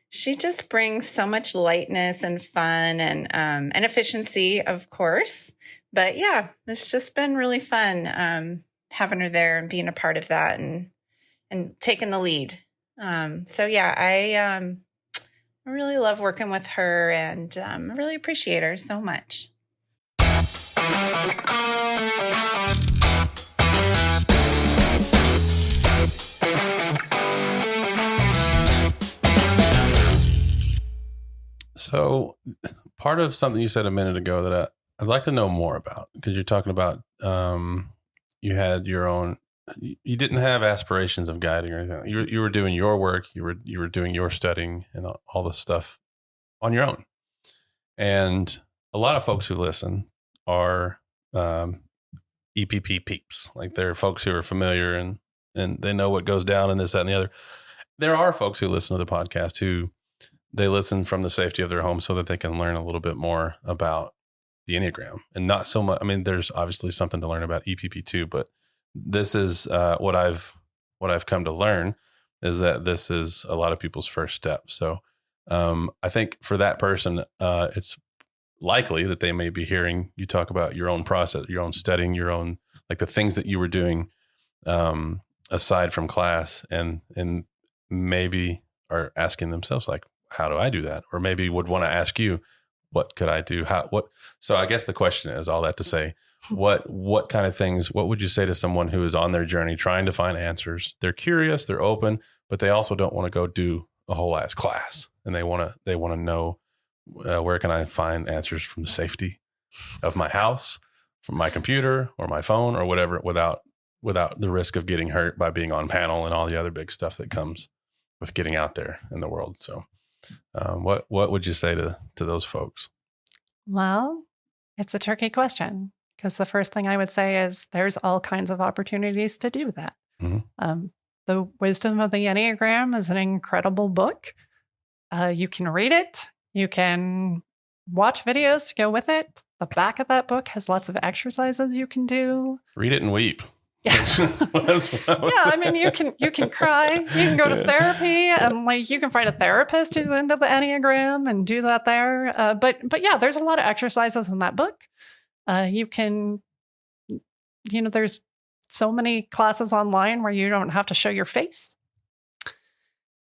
she just brings so much lightness and fun and efficiency, of course. But yeah, it's just been really fun having her there and being a part of that and taking the lead. So yeah, I really love working with her and I really appreciate her so much. So part of something you said a minute ago that I'd like to know more about, because you're talking about you had your own, you didn't have aspirations of guiding or anything. You were doing your work, you were doing your studying and all this stuff on your own. And a lot of folks who listen are EPP peeps. Like they're folks who are familiar and they know what goes down in this, that, and the other. There are folks who listen to the podcast who they listen from the safety of their home so that they can learn a little bit more about the Enneagram and not so much. I mean, there's obviously something to learn about EPP too, but this is what I've come to learn is that this is a lot of people's first step. So I think for that person, it's likely that they may be hearing you talk about your own process, your own studying, your own, like the things that you were doing aside from class and maybe are asking themselves like, how do I do that? Or maybe would want to ask you, what could I do? So I guess the question is all that to say, what kind of things, what would you say to someone who is on their journey trying to find answers? They're curious, they're open, but they also don't want to go do a whole ass class. And they want to know where can I find answers from the safety of my house, from my computer or my phone or whatever, without the risk of getting hurt by being on panel and all the other big stuff that comes with getting out there in the world. So what would you say to those folks? Well, it's a tricky question because the first thing I would say is there's all kinds of opportunities to do that. Mm-hmm. The Wisdom of the Enneagram is an incredible book. You can read it. You can watch videos to go with it. The back of that book has lots of exercises you can do. Read it and weep. Yeah. I mean, you can cry, you can go to therapy and like, you can find a therapist who's into the Enneagram and do that there. But yeah, there's a lot of exercises in that book. You can, there's so many classes online where you don't have to show your face.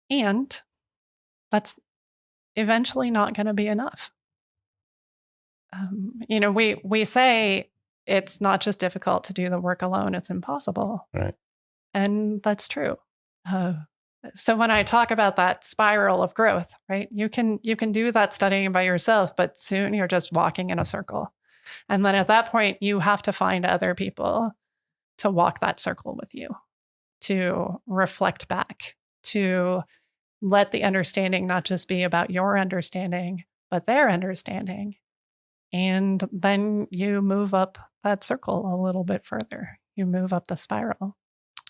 And that's eventually not going to be enough. We say, it's not just difficult to do the work alone, it's impossible. Right. And that's true. So when I talk about that spiral of growth, right, you can do that studying by yourself, but soon you're just walking in a circle. And then at that point, you have to find other people to walk that circle with you, to reflect back, to let the understanding not just be about your understanding, but their understanding. And then you move up that circle a little bit further. You move up the spiral.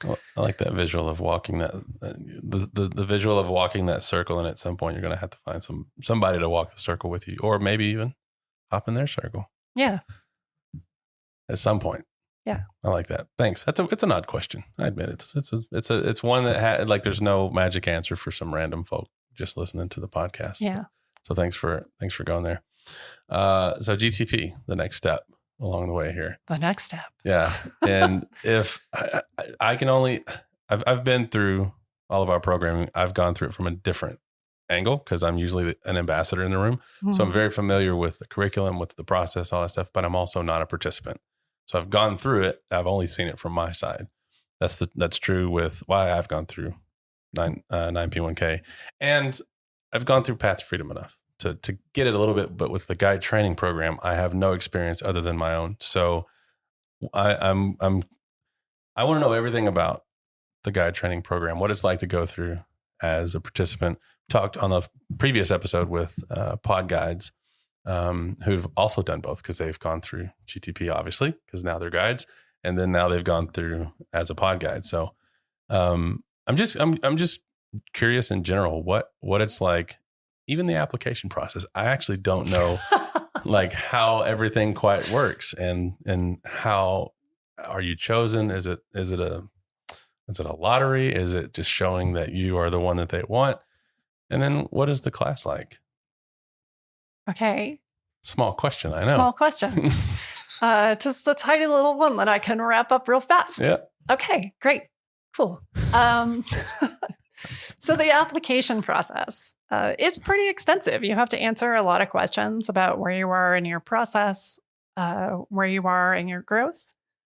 Well, I like that visual of walking that, the visual of walking that circle. And at some point you're going to have to find somebody to walk the circle with you, or maybe even hop in their circle. Yeah. At some point. Yeah. I like that. Thanks. It's an odd question. I admit it's one that had like, there's no magic answer for some random folk just listening to the podcast. Yeah. So thanks for going there. So GTP, the next step along the way here. The next step. Yeah. And if I can only, I've been through all of our programming. I've gone through it from a different angle because I'm usually an ambassador in the room. Mm-hmm. So I'm very familiar with the curriculum, with the process, all that stuff, but I'm also not a participant. So I've gone through it. I've only seen it from my side. That's true with why I've gone through 9P1K. And I've gone through Path to Freedom enough to get it a little bit, but with the guide training program, I have no experience other than my own. So I want to know everything about the guide training program, what it's like to go through as a participant. Talked on the previous episode with pod guides who've also done both because they've gone through GTP, obviously, because now they're guides. And then now they've gone through as a pod guide. So I'm just curious in general what it's like, even the application process. I actually don't know like how everything quite works and how are you chosen? Is it a lottery? Is it just showing that you are the one that they want? And then what is the class like? Okay. Small question, I know. Small question. Just a tiny little one that I can wrap up real fast. Yeah. Okay, great. Cool. So the application process is pretty extensive. You have to answer a lot of questions about where you are in your process, where you are in your growth,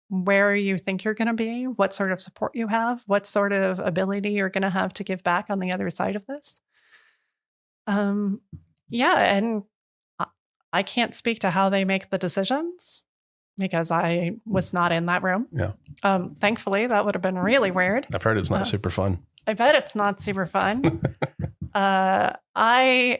where you think you're going to be, what sort of support you have, what sort of ability you're going to have to give back on the other side of this. Yeah, and I can't speak to how they make the decisions because I was not in that room. Yeah. Thankfully, that would have been really weird. I've heard it's not super fun. I bet it's not super fun. I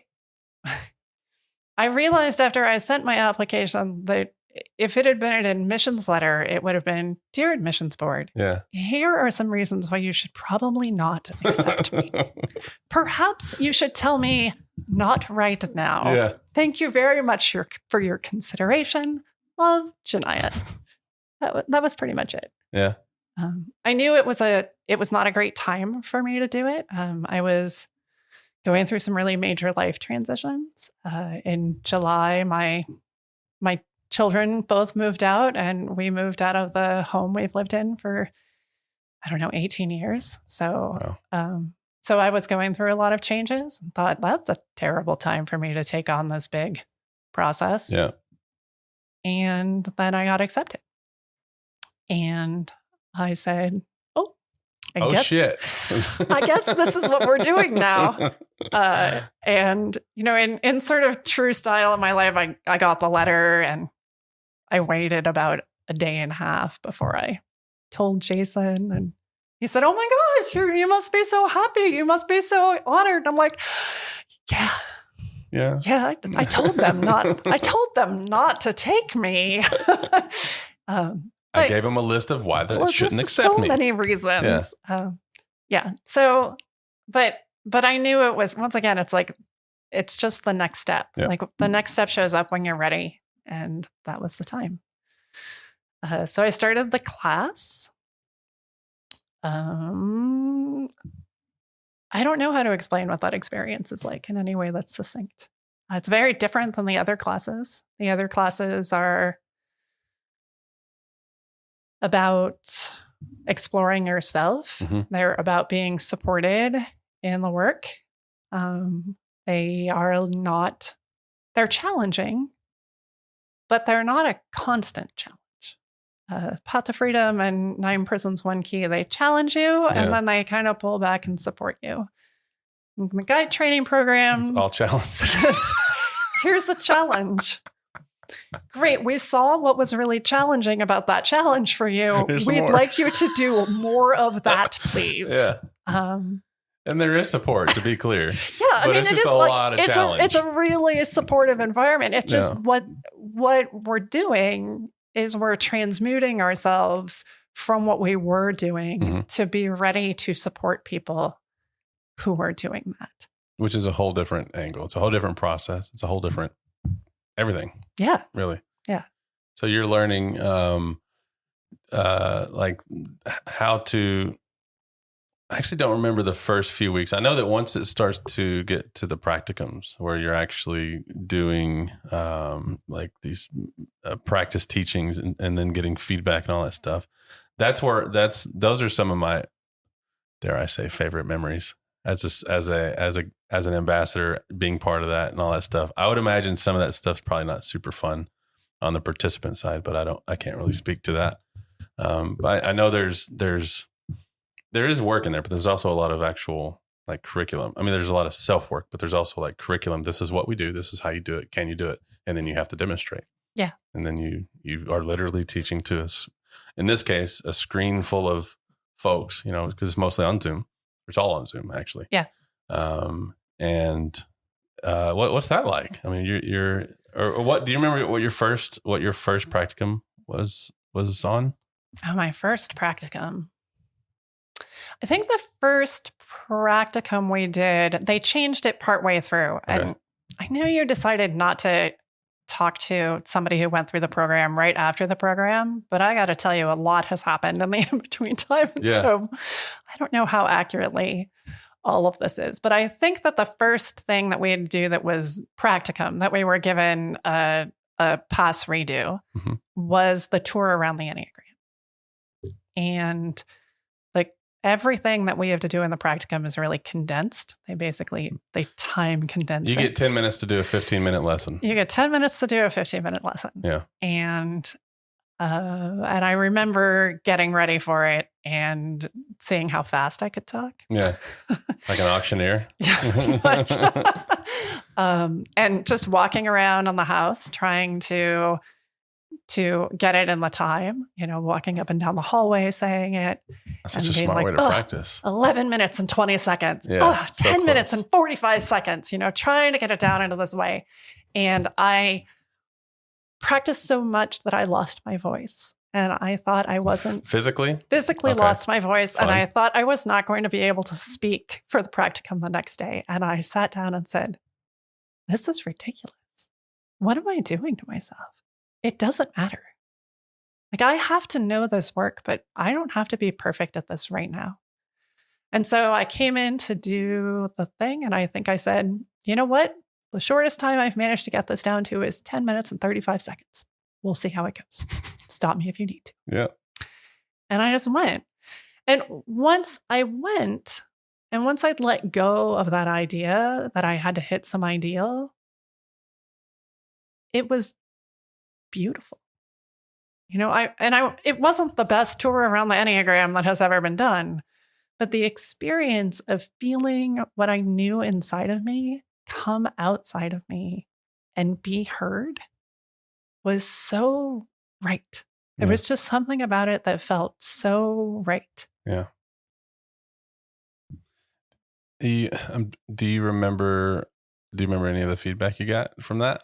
realized after I sent my application that if it had been an admissions letter, it would have been, "Dear Admissions Board, yeah, here are some reasons why you should probably not accept me. Perhaps you should tell me not right now. Yeah. Thank you very much for your consideration. Love, Djinnaya." That was pretty much it. Yeah. I knew it was not a great time for me to do it. I was going through some really major life transitions. In July, my children both moved out, and we moved out of the home we've lived in for, 18 years. So, wow. So I was going through a lot of changes and thought that's a terrible time for me to take on this big process. Yeah. And then I got accepted. And I said, I guess, shit. I guess this is what we're doing now. And, in sort of true style of my life, I got the letter and I waited about a day and a half before I told Jason. And he said, "Oh my gosh, you must be so happy. You must be so honored." I'm like, yeah. Yeah, I told them not to take me. I gave them a list of why they shouldn't accept me. So many reasons. Yeah. So, but I knew it was, once again, it's like, it's just the next step. Yeah. Like the next step shows up when you're ready. And that was the time. So I started the class. I don't know how to explain what that experience is like in any way that's succinct. It's very different than the other classes. The other classes are about exploring yourself. Mm-hmm. They're about being supported in the work. They're challenging, but they're not a constant challenge. Path to Freedom and 9 Prisons, 1 Key, they challenge you and then they kind of pull back and support you. The guide training program. It's all challenges. Here's the challenge. Great. We saw what was really challenging about that challenge for you. We'd like you to do more of that, please. Yeah. And there is support, to be clear. Yeah. But it's just a lot of challenge. It's a really supportive environment. It's just what we're doing is we're transmuting ourselves from what we were doing to be ready to support people who are doing that. Which is a whole different angle. It's a whole different process. It's a whole different everything. Yeah. Really. Yeah. So you're learning like how to, I actually don't remember the first few weeks. I know that once it starts to get to the practicums where you're actually doing like these practice teachings and then getting feedback and all that stuff. Those are some of my, dare I say, favorite memories as an ambassador, being part of that and all that stuff. I would imagine some of that stuff's probably not super fun on the participant side, but I can't really speak to that. But I know there's there is work in there, but there's also a lot of actual like curriculum. I mean, there's a lot of self work, but there's also like curriculum. This is what we do. This is how you do it. Can you do it? And then you have to demonstrate. Yeah. And then you are literally teaching to us, in this case, a screen full of folks, you know, because it's mostly on Zoom. It's all on Zoom, actually. Yeah. What's that like? I mean, or what do you remember? What your first practicum was on? Oh, my first practicum. I think the first practicum we did, they changed it partway through, and I know you decided not to talk to somebody who went through the program right after the program, but I got to tell you, a lot has happened in the in-between time. Yeah. So I don't know how accurately all of this is, but I think that the first thing that we had to do that was practicum, that we were given a pass redo, was the tour around the Enneagram. And like everything that we have to do in the practicum is really condensed. They time condense You it. get 10 minutes to do a 15-minute lesson. You get 10 minutes to do a 15-minute lesson. Yeah. And I remember getting ready for it and seeing how fast I could talk. Yeah. Like an auctioneer. Yeah, pretty much. And just walking around on the house trying to get it in the time, you know, walking up and down the hallway saying it. That's such a smart way to practice. 11 minutes and 20 seconds. Yeah, 10 minutes and 45 seconds, you know, trying to get it down into this way. And I practiced so much that I lost my voice. And I thought I wasn't physically okay. Lost my voice. Fun. And I thought I was not going to be able to speak for the practicum the next day. And I sat down and said, this is ridiculous. What am I doing to myself? It doesn't matter. Like, I have to know this work, but I don't have to be perfect at this right now. And so I came in to do the thing. And I think I said, you know what? The shortest time I've managed to get this down to is 10 minutes and 35 seconds. We'll see how it goes. Stop me if you need to. Yeah. And I just went. And once I went, and once I'd let go of that idea that I had to hit some ideal, it was beautiful. You know, it wasn't the best tour around the Enneagram that has ever been done, but the experience of feeling what I knew inside of me come outside of me and be heard was so right. There was just something about it that felt so right. Yeah. Do you remember any of the feedback you got from that?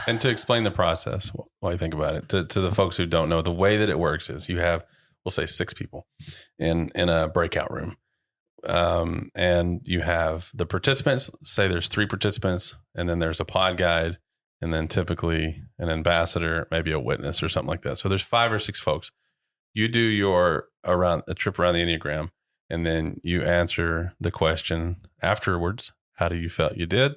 And to explain the process, while you think about it, to the folks who don't know, the way that it works is you have, we'll say 6 people in a breakout room. And you have the participants, say there's 3 participants, and then there's a pod guide, and then typically an ambassador, maybe a witness or something like that. So there's 5 or 6 folks. You do a trip around the Enneagram, and then you answer the question afterwards. How do you feel you did?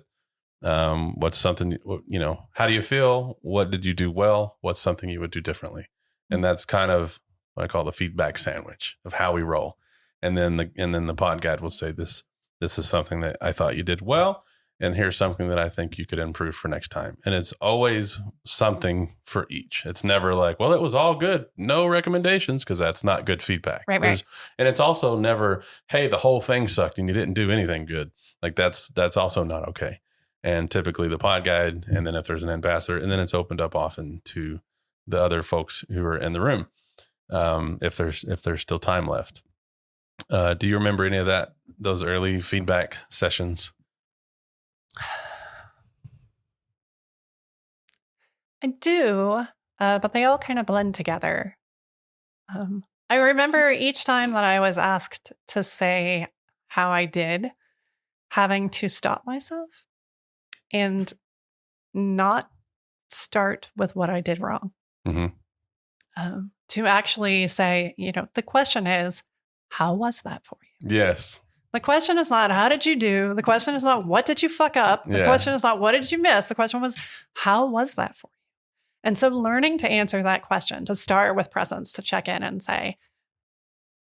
What's something, you know, how do you feel? What did you do well? What's something you would do differently? And that's kind of what I call the feedback sandwich of how we roll. And then the pod guide will say, this is something that I thought you did well. And here's something that I think you could improve for next time. And it's always something for each. It's never like, well, it was all good. No recommendations, because that's not good feedback. Right. And it's also never, hey, the whole thing sucked and you didn't do anything good. Like that's also not okay. And typically the pod guide, and then if there's an ambassador, and then it's opened up often to the other folks who are in the room, if there's still time left. Do you remember any of those early feedback sessions? I do, but they all kind of blend together. I remember each time that I was asked to say how I did, having to stop myself and not start with what I did wrong. Mm-hmm. To actually say, you know, the question is, how was that for you? Yes. The question is not, how did you do? The question is not, what did you fuck up? The question is not, what did you miss? The question was, how was that for you? And so learning to answer that question, to start with presence, to check in and say,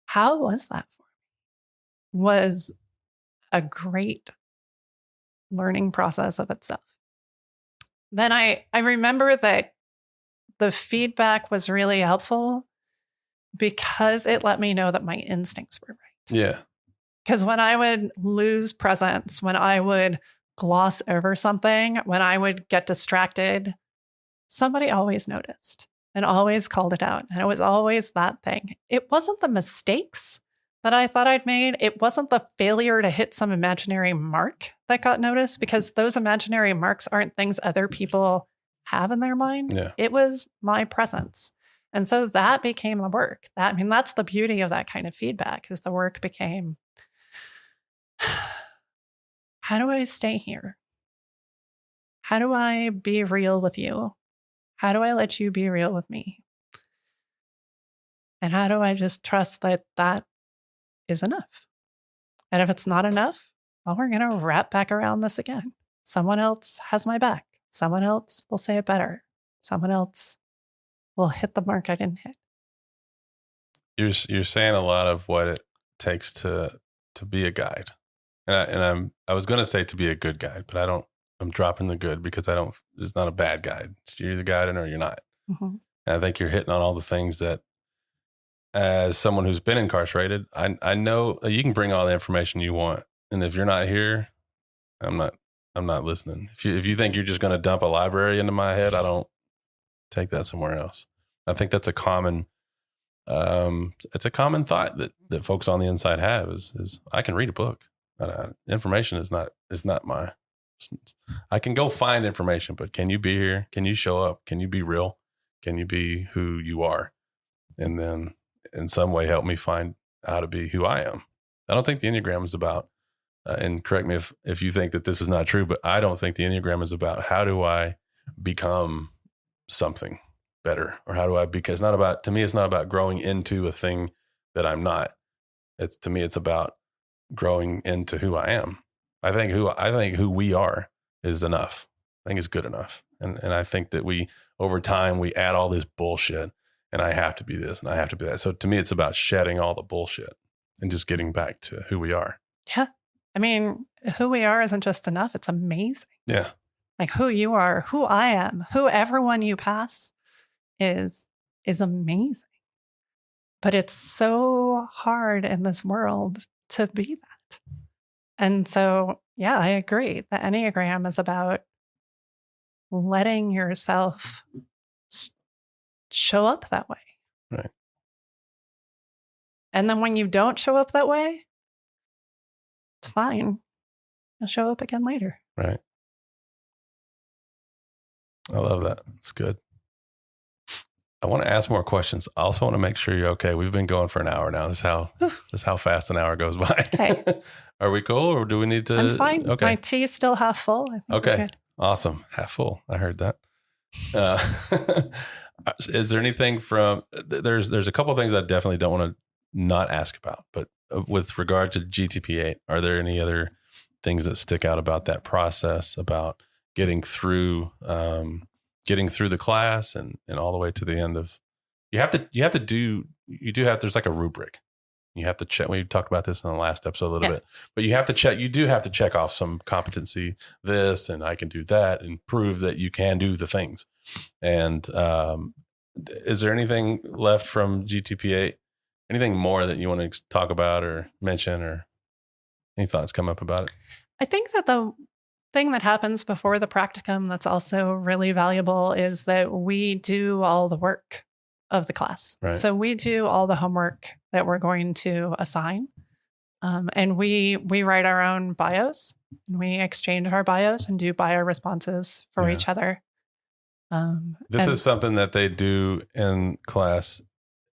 how was that for me? Was a great learning process of itself. Then I remember that the feedback was really helpful because it let me know that my instincts were right. Yeah. Because when I would lose presence, when I would gloss over something, when I would get distracted, somebody always noticed and always called it out. And it was always that thing. It wasn't the mistakes that I thought I'd made. It wasn't the failure to hit some imaginary mark that got noticed, because those imaginary marks aren't things other people have in their mind. Yeah. It was my presence. And so that became the work. That's the beauty of that kind of feedback, is the work became, how do I stay here? How do I be real with you? How do I let you be real with me? And how do I just trust that that is enough? And if it's not enough, well, we're going to wrap back around this again. Someone else has my back. Someone else will say it better. Someone else will hit the mark I didn't hit. You're saying a lot of what it takes to be a guide. And I was going to say to be a good guide, but I'm dropping the good, because it's not a bad guide. You're either guiding or you're not. Mm-hmm. And I think you're hitting on all the things that, as someone who's been incarcerated, I know you can bring all the information you want. And if you're not here, I'm not listening. If you think you're just going to dump a library into my head, I don't take that somewhere else. I think that's a common, it's a common thought that folks on the inside have is I can read a book. Information is not my, I can go find information, but can you be here? Can you show up? Can you be real? Can you be who you are? And then in some way help me find how to be who I am. I don't think the Enneagram is about, and correct me if you think that this is not true, but I don't think the Enneagram is about how do I become something better, or how do I, because to me, it's not about growing into a thing that I'm not. To me, it's about growing into who I am. I think who we are is enough. I think it's good enough. And I think that over time, we add all this bullshit, and I have to be this and I have to be that. So to me, it's about shedding all the bullshit and just getting back to who we are. Yeah. Who we are isn't just enough. It's amazing. Yeah. Like who you are, who I am, who everyone you pass is amazing. But it's so hard in this world to be that. And so, yeah, I agree. The Enneagram is about letting yourself show up that way. Right. And then when you don't show up that way, it's fine. You'll show up again later. Right. I love that. It's good. I want to ask more questions. I also want to make sure you're okay. We've been going for an hour now. This is how fast an hour goes by. Okay. Are we cool, or do we need to? I'm fine. Okay. My tea is still half full. I think okay. Awesome. Half full. I heard that. Is there anything from, there's a couple of things I definitely don't want to not ask about, but with regard to GTP8, are there any other things that stick out about that process, about getting through the class and all the way to the end of, there's like a rubric. You have to check. We talked about this in the last episode a little bit, but you have to check off some competency, this, and I can do that, and prove that you can do the things. And is there anything left from GTP8? Anything more that you want to talk about or mention, or any thoughts come up about it? I think that the thing that happens before the practicum that's also really valuable is that we do all the work of the class. Right. So we do all the homework that we're going to assign. And we write our own bios, and we exchange our bios and do bio responses for each other. This is something that they do in class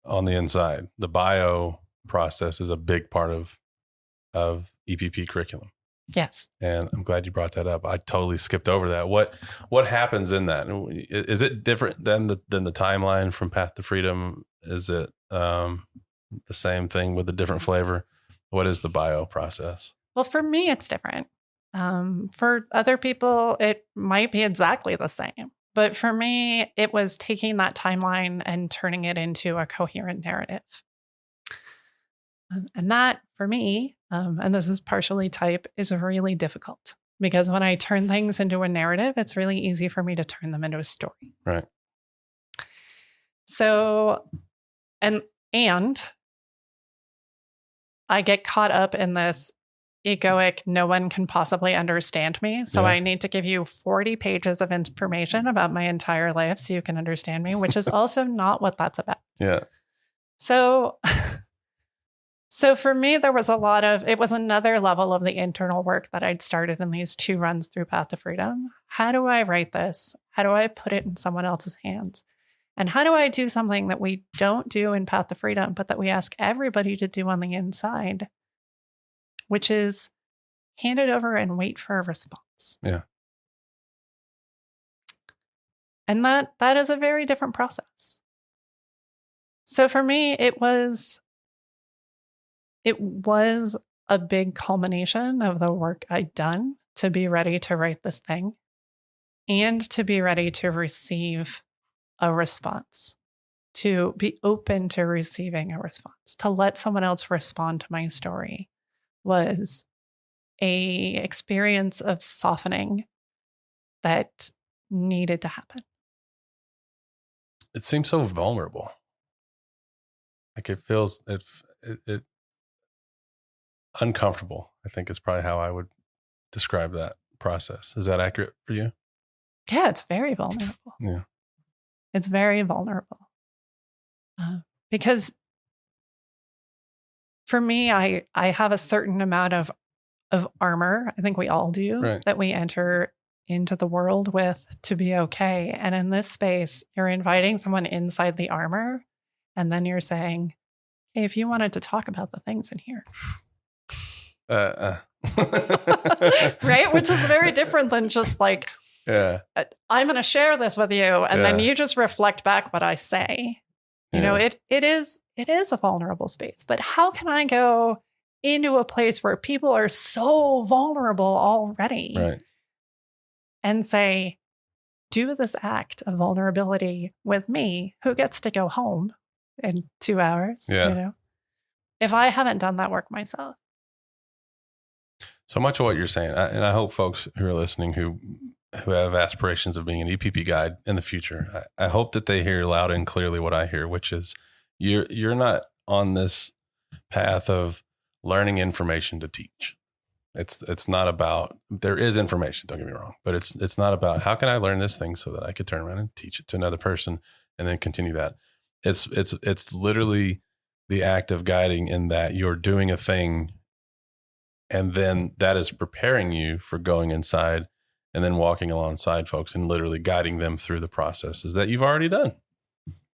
on the inside. The bio process is a big part of EPP curriculum. Yes. And I'm glad you brought that up. I totally skipped over that. What happens in that? Is it different than the timeline from Path to Freedom? Is it the same thing with a different flavor? What is the bio process? Well, for me, it's different. For other people, it might be exactly the same. But for me, it was taking that timeline and turning it into a coherent narrative. And that, for me, and this is partially type, is really difficult. Because when I turn things into a narrative, it's really easy for me to turn them into a story. Right. So, and And I get caught up in this egoic, no one can possibly understand me. So I need to give you 40 pages of information about my entire life so you can understand me, which is also not what that's about. Yeah. So for me, there was it was another level of the internal work that I'd started in these 2 runs through Path to Freedom. How do I write this? How do I put it in someone else's hands? And how do I do something that we don't do in Path to Freedom, but that we ask everybody to do on the inside, which is hand it over and wait for a response. Yeah. And that is a very different process. So for me, it was a big culmination of the work I'd done to be ready to write this thing and to be ready to receive a response, to be open to receiving a response, to let someone else respond to my story was a experience of softening that needed to happen. It seems so vulnerable. Like it feels it uncomfortable, I think is probably how I would describe that process. Is that accurate for you? Yeah, it's very vulnerable. Yeah. It's very vulnerable. Because for me, I have a certain amount of armor, I think we all do, right, that we enter into the world with to be okay. And in this space, you're inviting someone inside the armor, and then you're saying, hey, if you wanted to talk about the things in here. Right? Which is very different than just like, I'm going to share this with you. And then you just reflect back what I say. You know, it is a vulnerable space. But how can I go into a place where people are so vulnerable already and say, do this act of vulnerability with me, who gets to go home in 2 hours, you know, if I haven't done that work myself. So much of what you're saying, and I hope folks who are listening who have aspirations of being an EPP guide in the future, I hope that they hear loud and clearly what I hear, which is you're not on this path of learning information to teach. It's not about, there is information, don't get me wrong, but it's not about how can I learn this thing so that I could turn around and teach it to another person and then continue that. It's literally the act of guiding in that you're doing a thing and then that is preparing you for going inside and then walking alongside folks and literally guiding them through the processes that you've already done.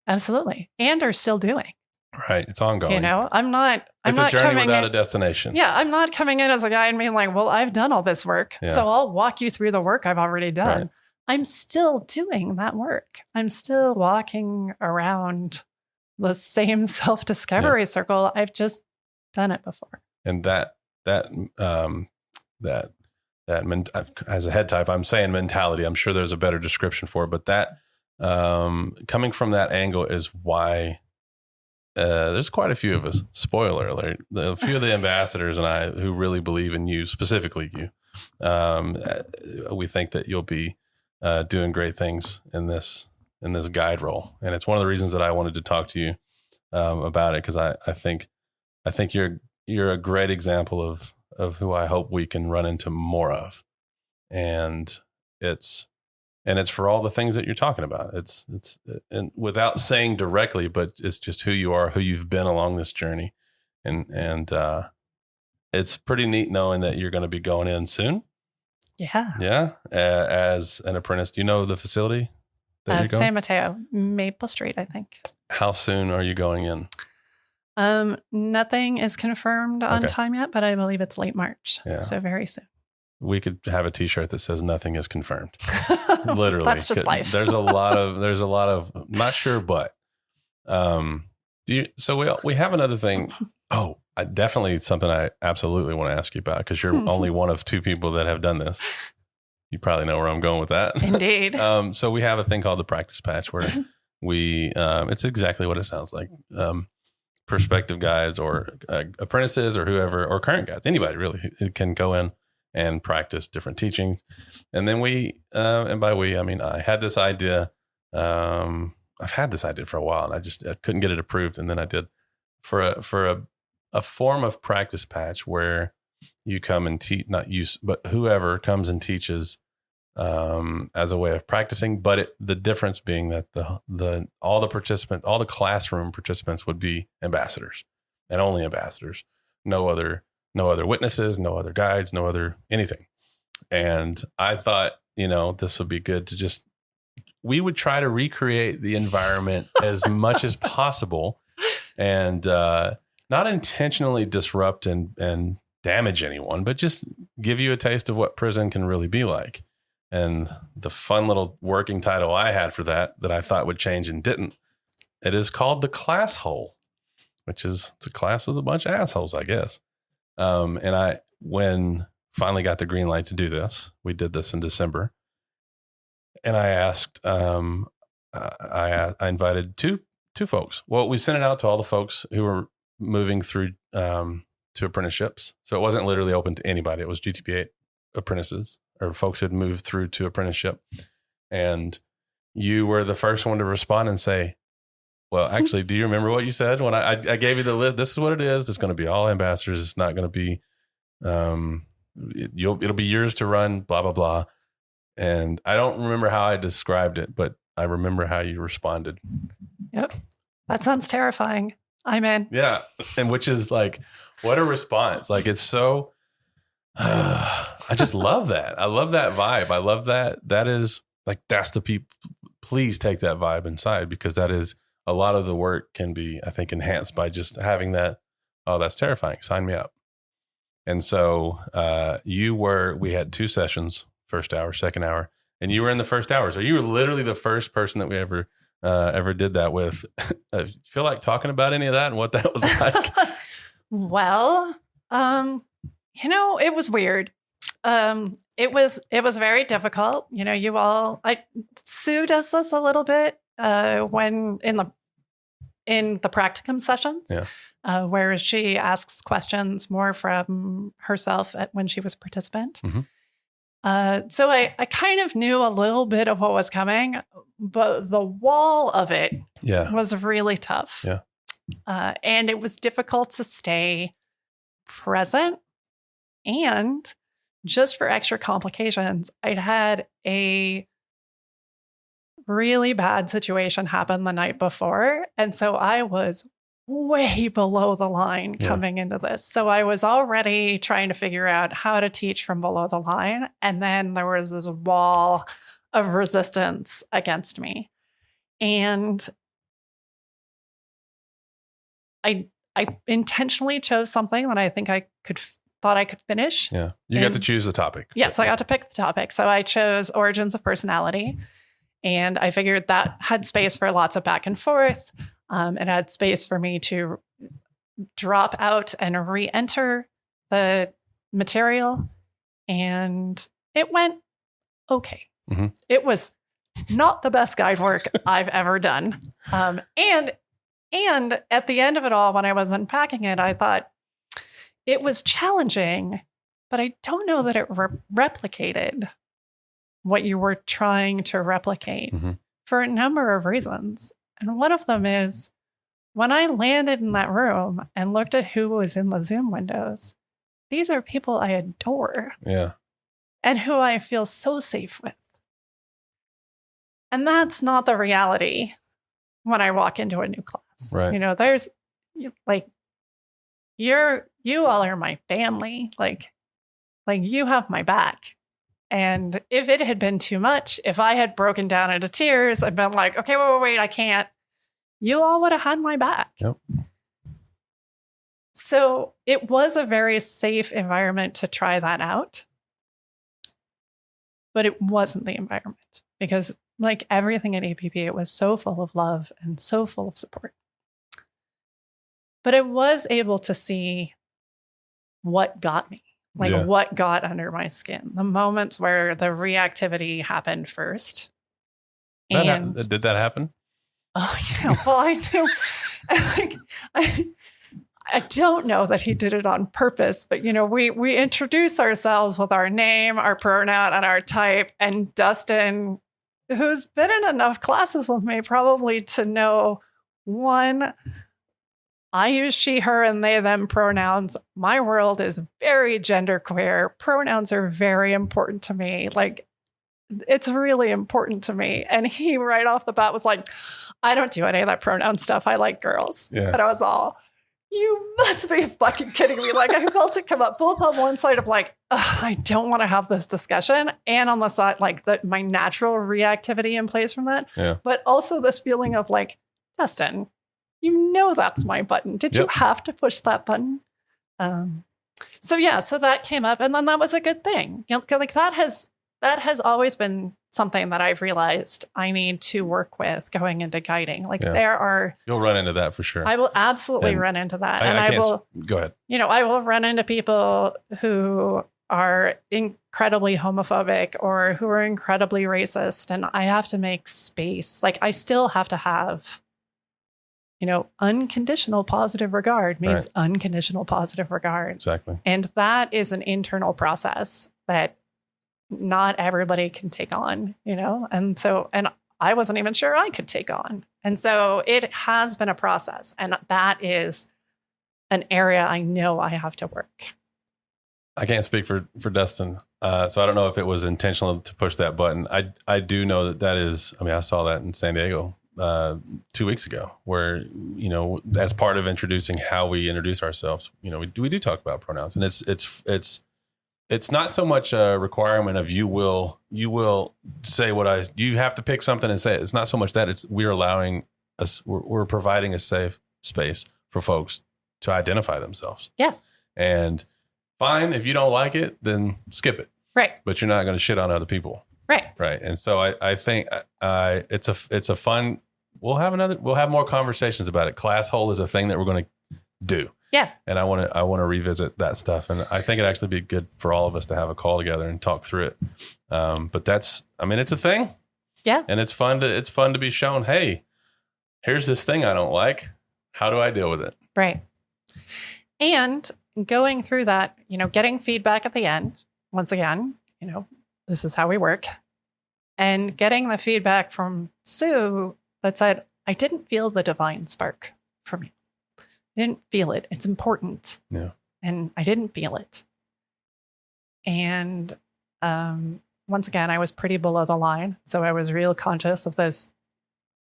Absolutely. And are still doing. Right. It's ongoing. You know, it's a journey without a destination. Yeah. I'm not coming in as a guy and being like, well, I've done all this work. Yeah. So I'll walk you through the work I've already done. Right. I'm still doing that work. I'm still walking around the same self-discovery circle. I've just done it before. And that as a head type, I'm saying mentality. I'm sure there's a better description for it, but that coming from that angle is why there's quite a few of us. Spoiler alert: a few of the ambassadors and I who really believe in you, specifically you. We think that you'll be doing great things in this guide role, and it's one of the reasons that I wanted to talk to you about it, because I think you're a great example of who I hope we can run into more of. And it's for all the things that you're talking about. It's and without saying directly, but it's just who you are, who you've been along this journey. And it's pretty neat knowing that you're going to be going in soon. Yeah. Yeah. As an apprentice. Do you know the facility that you're going? San Mateo, Maple Street, I think. How soon are you going in? Nothing is confirmed on time yet, but I believe it's late March. Yeah. So very soon. We could have a t-shirt that says nothing is confirmed. Literally. That's just life. There's a lot of not sure, but so we have another thing. Oh, definitely something I absolutely want to ask you about, because you're only one of 2 people that have done this. You probably know where I'm going with that. Indeed. So we have a thing called the practice patch where we it's exactly what it sounds like. Prospective guides or apprentices or whoever, or current guides, anybody really can go in and practice different teachings. And then we, and by we, I mean, I had this idea. I've had this idea for a while and I couldn't get it approved. And then I did for a form of practice patch where you come and teach, not you, but whoever comes and teaches as a way of practicing. But the difference being that all the classroom participants would be ambassadors and only ambassadors, no other witnesses, no other guides, no other anything. And I thought, this would be good to we would try to recreate the environment as much as possible and not intentionally disrupt and damage anyone, but just give you a taste of what prison can really be like. And the fun little working title I had for that I thought would change and didn't, it is called The Class Hole, which is it's a class with a bunch of assholes, I guess. And when finally got the green light to do this, we did this in December. And I asked, I invited two folks. Well, we sent it out to all the folks who were moving through to apprenticeships. So it wasn't literally open to anybody. It was GTP apprentices or folks who had moved through to apprenticeship. And you were the first one to respond and say, well, actually, do you remember what you said when I gave you the list? This is what it is. It's going to be all ambassadors. It's not going to be, it'll be yours to run, blah, blah, blah. And I don't remember how I described it, but I remember how you responded. Yep. That sounds terrifying. I'm in. Yeah. And which is like, what a response. Like, it's so, I just love that. I love that vibe. I love that. That is like, that's the people. Please take that vibe inside, because that is a lot of the work can be, I think, enhanced by just having that. Oh, that's terrifying. Sign me up. And so we had 2 sessions, first hour, second hour, and you were in the first hour. So you were literally the first person that we ever did that with. Feel like talking about any of that and what that was like? Well, it was weird. It was very difficult. Sue does this a little bit when in the practicum sessions, where she asks questions more from herself when she was a participant. Mm-hmm. So I kind of knew a little bit of what was coming, but the wall of it was really tough. Yeah. And it was difficult to stay present. And just for extra complications, I'd had a really bad situation happen the night before. And so I was way below the line coming into this. So I was already trying to figure out how to teach from below the line. And then there was this wall of resistance against me. And I intentionally chose something that I think thought I could finish. Yeah. You got to choose the topic. Yes, I got to pick the topic. So I chose Origins of Personality. And I figured that had space for lots of back and forth. It had space for me to drop out and re-enter the material. And it went okay. Mm-hmm. It was not the best guide work I've ever done. And at the end of it all, when I was unpacking it, I thought it was challenging, but I don't know that it replicated what you were trying to replicate for a number of reasons. And one of them is when I landed in that room and looked at who was in the Zoom windows, these are people I adore. Yeah. And who I feel so safe with. And that's not the reality when I walk into a new class. Right. There's like, you all are my family. Like you have my back. And if it had been too much, if I had broken down into tears, I'd been like, okay, wait, I can't. You all would have had my back. Yep. So it was a very safe environment to try that out. But it wasn't the environment because like everything at EPP, it was so full of love and so full of support. But I was able to see what got me. What got under my skin, the moments where the reactivity happened first. Did that happen? Oh, yeah. Well, I knew. I don't know that he did it on purpose, but, we introduce ourselves with our name, our pronoun, and our type. And Dustin, who's been in enough classes with me, probably to know, one, I use she, her, and they, them pronouns. My world is very genderqueer. Pronouns are very important to me. Like, it's really important to me. And he right off the bat was like, I don't do any of that pronoun stuff. I like girls. Yeah. And I was all, you must be fucking kidding me. Like, I felt it come up both on one side of like, I don't want to have this discussion. And on the side, like my natural reactivity in place from that. Yeah. But also this feeling of like, Dustin, you know that's my button. Did you have to push that button? So that came up, and then that was a good thing. You know, like that has always been something that I've realized I need to work with going into guiding. Like you'll run into that for sure. I will absolutely run into that, and I will go ahead. You know, I will run into people who are incredibly homophobic or who are incredibly racist, and I have to make space. Like I still have to have, you know, unconditional positive regard means unconditional positive regard. Exactly. And that is an internal process that not everybody can take on, you know? And I wasn't even sure I could take on. And so it has been a process. And that is an area I know I have to work. I can't speak for Dustin. So I don't know if it was intentional to push that button. I do know that is, I mean, I saw that in San Diego 2 weeks ago, where, you know, as part of introducing how we introduce ourselves, you know, we do talk about pronouns, and it's not so much a requirement of you will say you have to pick something and say it. It's not so much that we're providing a safe space for folks to identify themselves. Yeah. And fine, if you don't like it, then skip it. Right. But you're not going to shit on other people. Right. Right. And so I think it's a fun. We'll have more conversations about it. Class hole is a thing that we're going to do. Yeah. And I want to revisit that stuff. And I think it'd actually be good for all of us to have a call together and talk through it. But it's a thing. Yeah. And it's fun to be shown, hey, here's this thing I don't like. How do I deal with it? Right. And going through that, you know, getting feedback at the end, once again, you know, this is how we work. And getting the feedback from Sue that said, I didn't feel the divine spark from you. I didn't feel it. It's important. Yeah. And I didn't feel it. And once again, I was pretty below the line. So I was real conscious of this,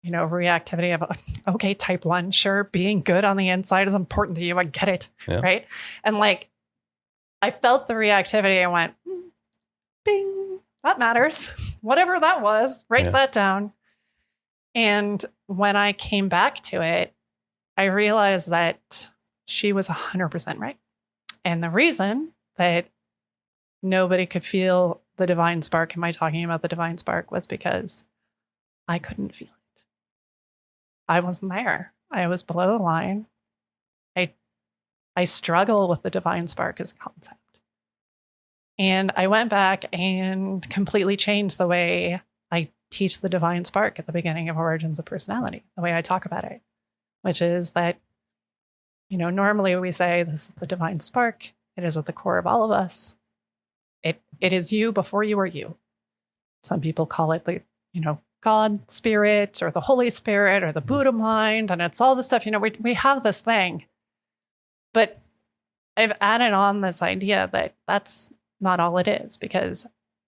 you know, reactivity of, okay, type 1, sure, being good on the inside is important to you. I get it. Yeah. Right. And like, I felt the reactivity. I went, bing, that matters. Whatever that was, write that down. And when I came back to it, I realized that she was 100% right. And the reason that nobody could feel the divine spark, am I talking about the divine spark, was because I couldn't feel it. I wasn't there. I was below the line. I struggle with the divine spark as a concept. And I went back and completely changed the way I teach the divine spark at the beginning of Origins of Personality, the way I talk about it, which is that, you know, normally we say this is the divine spark. It is at the core of all of us. It is you before you are you. Some people call it the, you know, God spirit or the Holy Spirit or the Buddha mind. And it's all this stuff, you know, we have this thing, but I've added on this idea that that's not all it is, because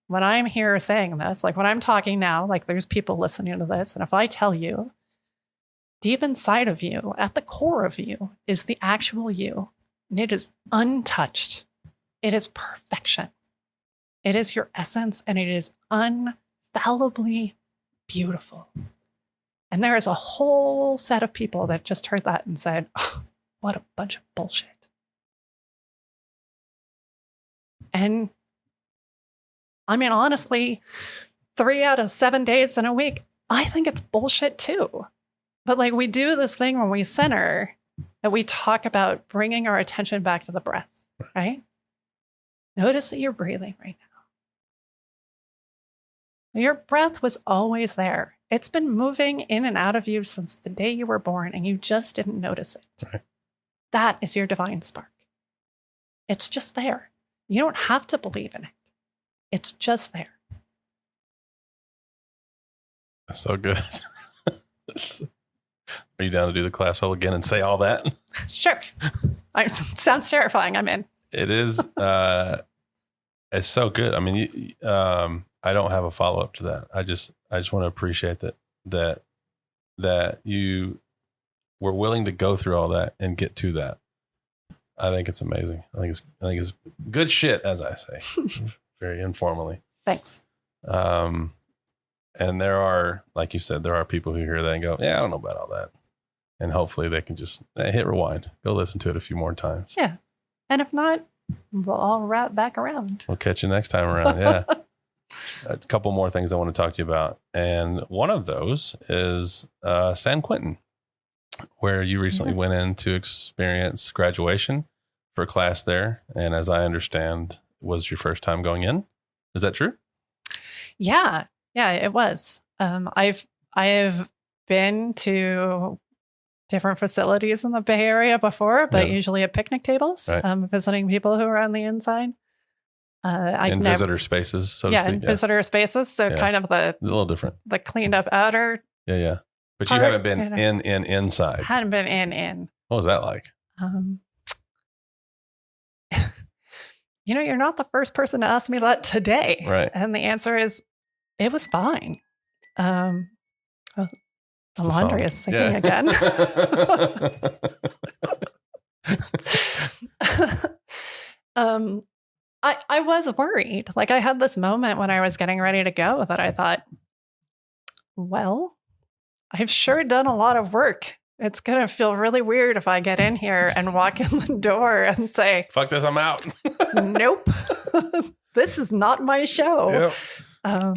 when I'm here saying this, like when I'm talking now, like there's people listening to this. And if I tell you deep inside of you, at the core of you is the actual you, and it is untouched. It is perfection. It is your essence, and it is infallibly beautiful. And there is a whole set of people that just heard that and said, oh, what a bunch of bullshit. And I mean, honestly, 3 out of 7 days in a week, I think it's bullshit too. But like we do this thing when we center that we talk about bringing our attention back to the breath, right? Notice that you're breathing right now. Your breath was always there. It's been moving in and out of you since the day you were born, and you just didn't notice it. Right. That is your divine spark. It's just there. You don't have to believe in it. It's just there. That's so good. Are you down to do the class whole again and say all that? Sure. Sounds terrifying. I'm in. It is. It's so good. I mean, I don't have a follow up to that. I just want to appreciate that you were willing to go through all that and get to that. I think it's amazing. I think it's good shit, as I say, very informally. Thanks. And there are, like you said, there are people who hear that and go, yeah, I don't know about all that. And hopefully they can just hit rewind, go listen to it a few more times. Yeah. And if not, we'll all wrap back around. We'll catch you next time around. Yeah. A couple more things I want to talk to you about. And one of those is San Quentin, where you recently went in to experience graduation for a class there. And as I understand, was your first time going in. Is that true? Yeah, it was. I've been to different facilities in the Bay Area before, but usually at picnic tables, visiting people who are on the inside. Visitor spaces, so to speak. Visitor spaces. So kind of a little different. The cleaned up outer. Yeah. But you haven't been inside. Hadn't been in. What was that like? You're not the first person to ask me that today. Right. And the answer is, it was fine. The laundry is singing again. I was worried. Like, I had this moment when I was getting ready to go that I thought, well, I've sure done a lot of work. It's going to feel really weird if I get in here and walk in the door and say, fuck this, I'm out. Nope. This is not my show. Yep.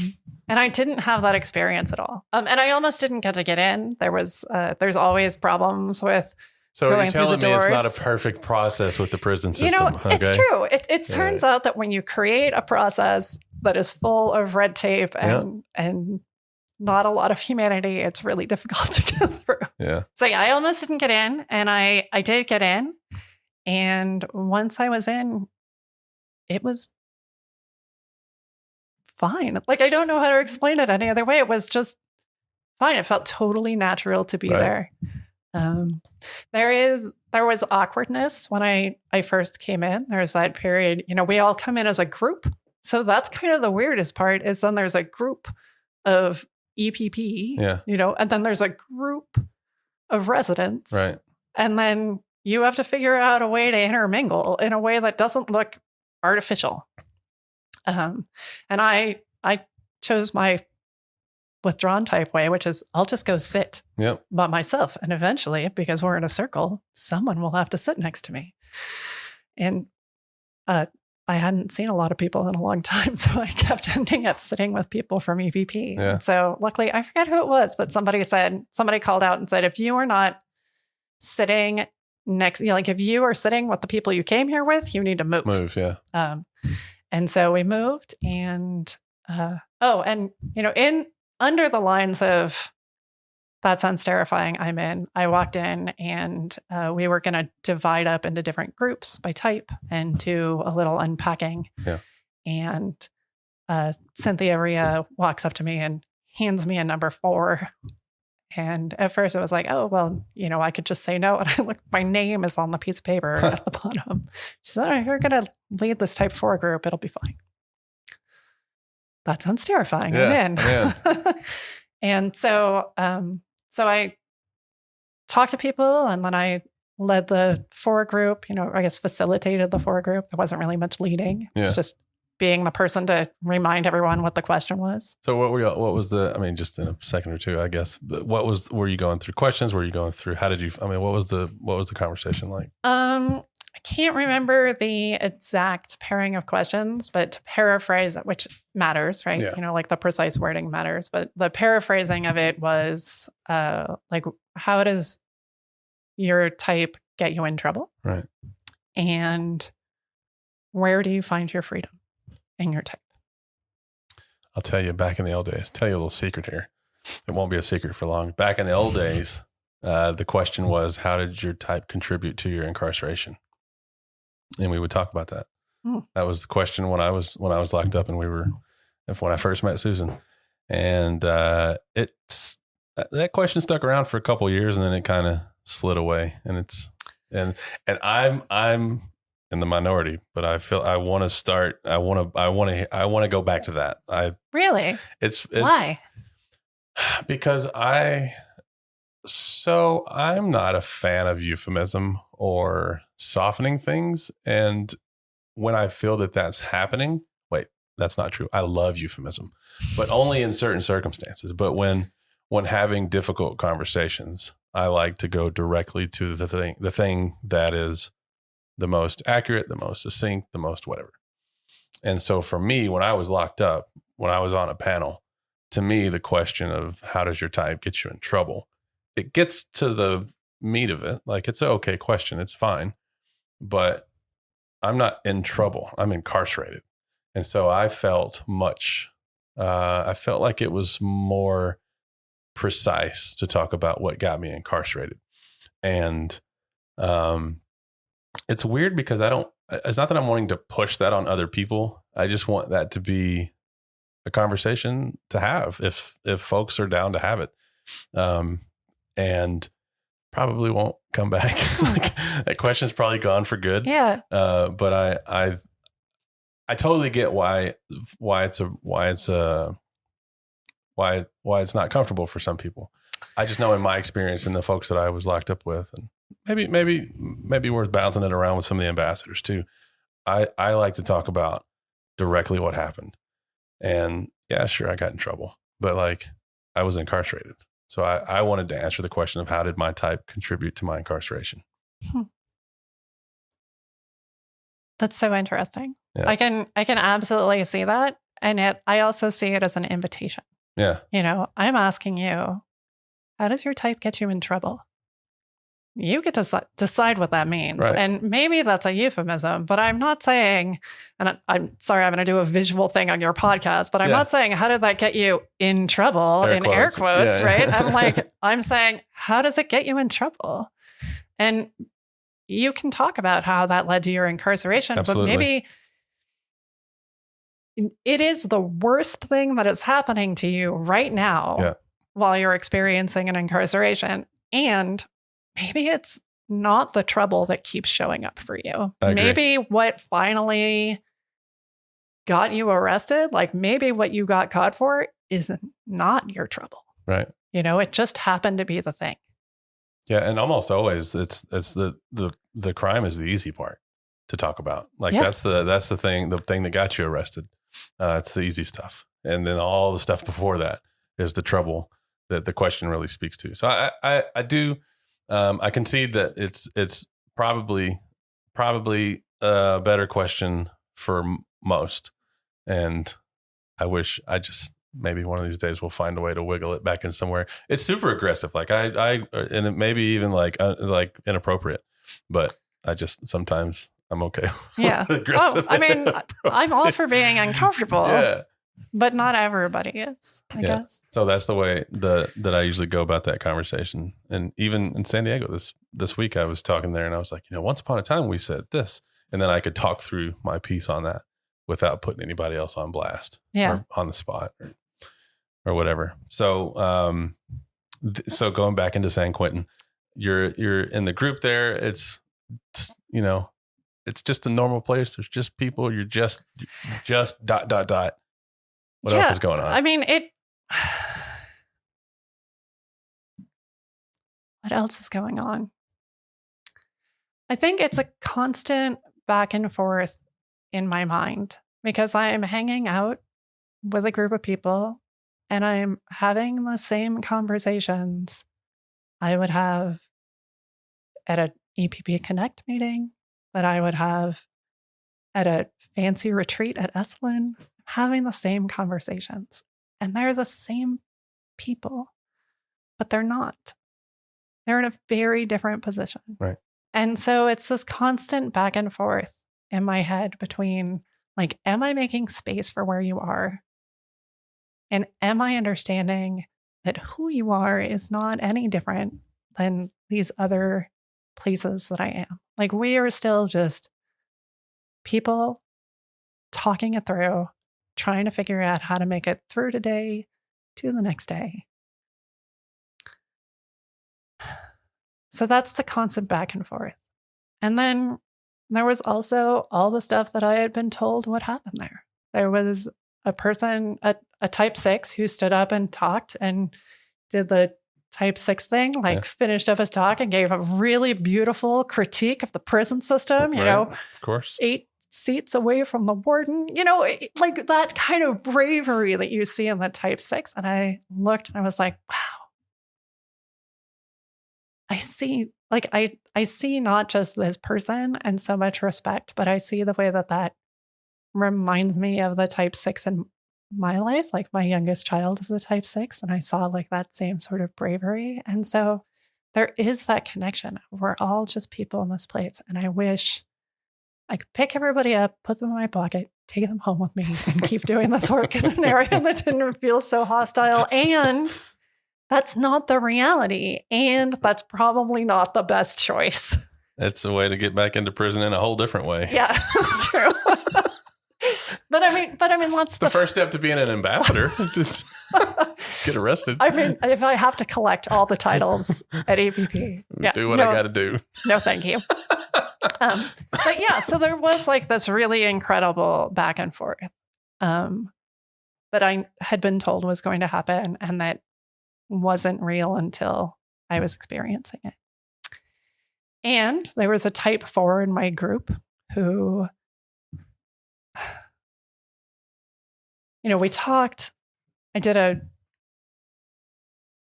And I didn't have that experience at all. And I almost didn't get to get in. There's always problems with So are you telling me doors. it's not a perfect process with the prison system? It's true. It turns out that when you create a process that is full of red tape and not a lot of humanity, it's really difficult to get through. Yeah. So I almost didn't get in, and I did get in. And once I was in, it was fine. Like, I don't know how to explain it any other way. It was just fine. It felt totally natural to be there. There was awkwardness when I first came in. There was that period, we all come in as a group. So that's kind of the weirdest part, is then there's a group of EPP, and then there's a group of residents. Right. And then you have to figure out a way to intermingle in a way that doesn't look artificial. And I chose my withdrawn type way, which is I'll just go sit by myself. And eventually, because we're in a circle, someone will have to sit next to me. And I hadn't seen a lot of people in a long time, so I kept ending up sitting with people from EPP. Yeah. So luckily, I forget who it was, but somebody called out and said, if you are not sitting next, if you are sitting with the people you came here with, you need to move. And so we moved, and in under the lines of that sounds terrifying, I'm in. I walked in, and we were going to divide up into different groups by type and do a little unpacking. Yeah. And Cynthia Rhea walks up to me and hands me a number 4. And at first I was like, oh, well, I could just say no. And I looked, my name is on the piece of paper at the bottom. She said, oh, you're going to lead this type 4 group. It'll be fine. That sounds terrifying. Yeah. I'm in. Yeah. And so I talked to people, and then I led the 4 group, I guess facilitated the 4 group. There wasn't really much leading. Yeah. It's just being the person to remind everyone what the question was. So what was just in a second or two, I guess, but were you going through questions? Were you going through, what was the conversation like? I can't remember the exact pairing of questions, but to paraphrase, which matters, right? Yeah. Like the precise wording matters, but the paraphrasing of it was how does your type get you in trouble? Right. And where do you find your freedom in your type? I'll tell you, back in the old days, tell you a little secret here. It won't be a secret for long. Back in the old days, the question was, how did your type contribute to your incarceration? And we would talk about that. That was the question when I was locked up, and when I first met Susan. And that question stuck around for a couple of years and then it kind of slid away. And I'm in the minority, but I feel I want to go back to that. Really? It's Why? Because I'm not a fan of euphemism or softening things. And when I feel that that's happening, wait, that's not true. I love euphemism, but only in certain circumstances. But when having difficult conversations, I like to go directly to the thing that is the most accurate, the most succinct, the most whatever. And so for me, when I was locked up, when I was on a panel, to me, the question of how does your type get you in trouble, it gets to the meat of it. Like, it's an okay question. It's fine. But I'm not in trouble. I'm incarcerated. And so I felt like it was more precise to talk about what got me incarcerated. And it's weird because it's not that I'm wanting to push that on other people. I just want that to be a conversation to have if folks are down to have it. And probably won't come back. Like, that question's probably gone for good. Yeah. But I totally get why it's not comfortable for some people. I just know in my experience and the folks that I was locked up with, and maybe worth bouncing it around with some of the ambassadors too. I like to talk about directly what happened. And yeah, sure, I got in trouble, but like, I was incarcerated. So I wanted to answer the question of how did my type contribute to my incarceration? That's so interesting. Yeah. I can absolutely see that. And yet I also see it as an invitation. Yeah. I'm asking you, how does your type get you in trouble? You get to decide what that means. Right. And maybe that's a euphemism, but I'm not saying, and I'm sorry, I'm going to do a visual thing on your podcast, but I'm not saying, how did that get you in trouble air quotes, right? I'm saying, how does it get you in trouble? And you can talk about how that led to your incarceration, Absolutely. But maybe it is the worst thing that is happening to you right now while you're experiencing an incarceration. And maybe it's not the trouble that keeps showing up for you. Maybe what finally got you arrested, like maybe what you got caught for is not your trouble. Right. It just happened to be the thing. Yeah. And almost always it's the crime is the easy part to talk about. Like that's the thing that got you arrested. It's the easy stuff. And then all the stuff before that is the trouble that the question really speaks to. So I do, I concede that it's probably a better question for most. And I wish maybe one of these days we'll find a way to wiggle it back in somewhere. It's super aggressive. Like and it may be even like inappropriate, but I just, sometimes I'm okay. Yeah. I'm all for being uncomfortable. Yeah. But not everybody is, I guess. So that's the way that I usually go about that conversation. And even in San Diego this week, I was talking there and I was like, once upon a time we said this, and then I could talk through my piece on that without putting anybody else on blast or on the spot or whatever. So, so going back into San Quentin, you're in the group there. It's just a normal place. There's just people. You're just ... What else is going on? I mean, what else is going on? I think it's a constant back and forth in my mind because I'm hanging out with a group of people and I'm having the same conversations I would have at an EPP Connect meeting, that I would have at a fancy retreat at Esalen. Having the same conversations, and they're the same people, but they're not. They're in a very different position. Right. And so it's this constant back and forth in my head between, like, am I making space for where you are? And am I understanding that who you are is not any different than these other places that I am? Like, we are still just people talking it through, trying to figure out how to make it through today to the next day. So that's the constant back and forth. And then there was also all the stuff that I had been told would happen there. There was a person, a type 6, who stood up and talked and did the type 6 thing, like finished up his talk and gave a really beautiful critique of the prison system, you know, of course, 8 seats away from the warden, you know, like that kind of bravery that you see in the type 6. And I looked and I was like, wow, I see, like, I see not just this person and so much respect, but I see the way that reminds me of the type 6 in my life. Like, my youngest child is a type 6, and I saw like that same sort of bravery. And so there is that connection. We're all just people in this place. And I wish I could pick everybody up, put them in my pocket, take them home with me, and keep doing this work in an area that didn't feel so hostile. And that's not the reality. And that's probably not the best choice. It's a way to get back into prison in a whole different way. Yeah, that's true. But I mean, that's the first step to being an ambassador. Just get arrested. I mean, if I have to collect all the titles at EPP, do what I got to do. No, thank you. But yeah, so there was like this really incredible back and forth that I had been told was going to happen, and that wasn't real until I was experiencing it. And there was a type 4 in my group who, you know, we talked. I did a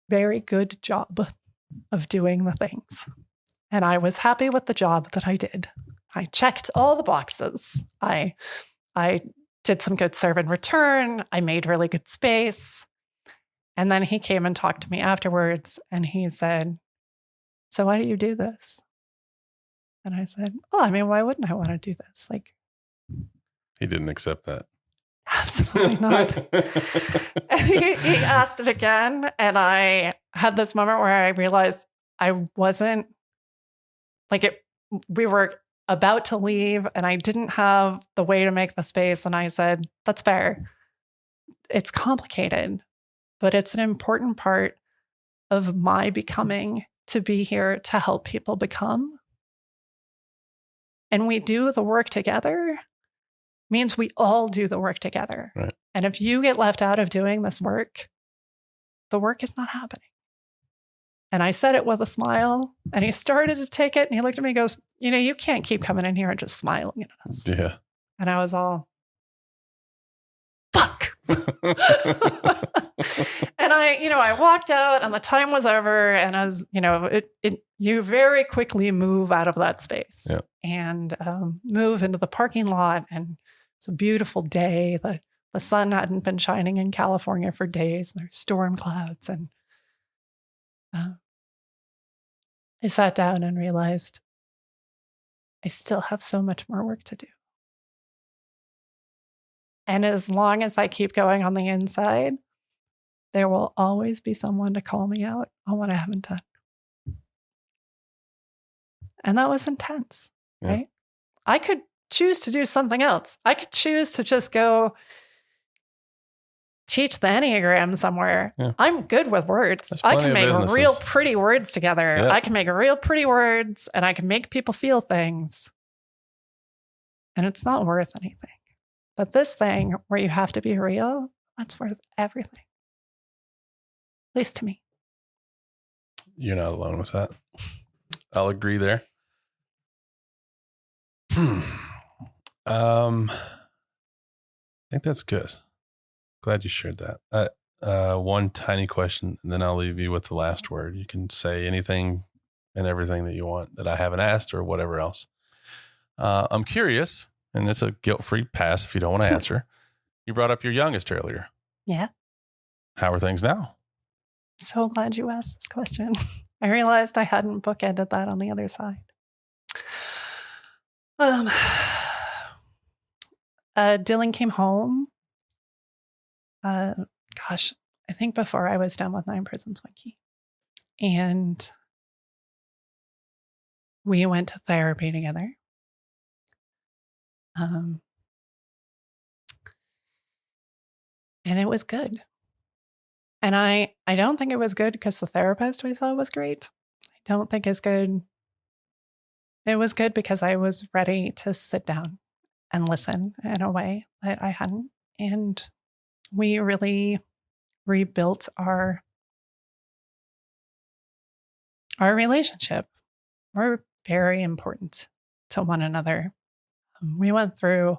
very good job of doing the things, and I was happy with the job that I did. I checked all the boxes. I did some good serve and return. I made really good space. And then he came and talked to me afterwards, and he said, "So why do you do this?" And I said, "Oh, I mean, why wouldn't I want to do this?" Like, he didn't accept that. Absolutely not. And he asked it again, and I had this moment where I realized I wasn't like it. We were about to leave, and I didn't have the way to make the space. And I said, "That's fair. It's complicated, but it's an important part of my becoming to be here to help people become. And we do the work together. Means we all do the work together. Right. And if you get left out of doing this work, the work is not happening." And I said it with a smile, and he started to take it, and he looked at me and goes, "You know, you can't keep coming in here and just smiling at us." Yeah. And I was all, fuck. And I walked out, and the time was over, and as you know, you very quickly move out of that space. Yep. And move into the parking lot. And it's a beautiful day. The sun hadn't been shining in California for days. And there's storm clouds. And I sat down and realized I still have so much more work to do. And as long as I keep going on the inside, there will always be someone to call me out on what I haven't done. And that was intense, right? I could choose to do something else. I could choose to just go teach the Enneagram somewhere. Yeah. I'm good with words. I can make real pretty words together. Yeah. I can make real pretty words, and I can make people feel things. And it's not worth anything. But this thing where you have to be real, that's worth everything. At least to me. You're not alone with that. I'll agree there. I think that's good. Glad you shared that. One tiny question, and then I'll leave you with the last word. You can say anything and everything that you want that I haven't asked or whatever else. I'm curious, and it's a guilt-free pass if you don't want to answer. You brought up your youngest earlier. Yeah. How are things now? So glad you asked this question. I realized I hadn't bookended that on the other side. Dylan came home. I think before I was done with 9 Prisons Winky. And we went to therapy together. And it was good. And I don't think it was good because the therapist we saw was great. I don't think is good. It was good because I was ready to sit down and listen in a way that I hadn't. And we really rebuilt our relationship. We're very important to one another. We went through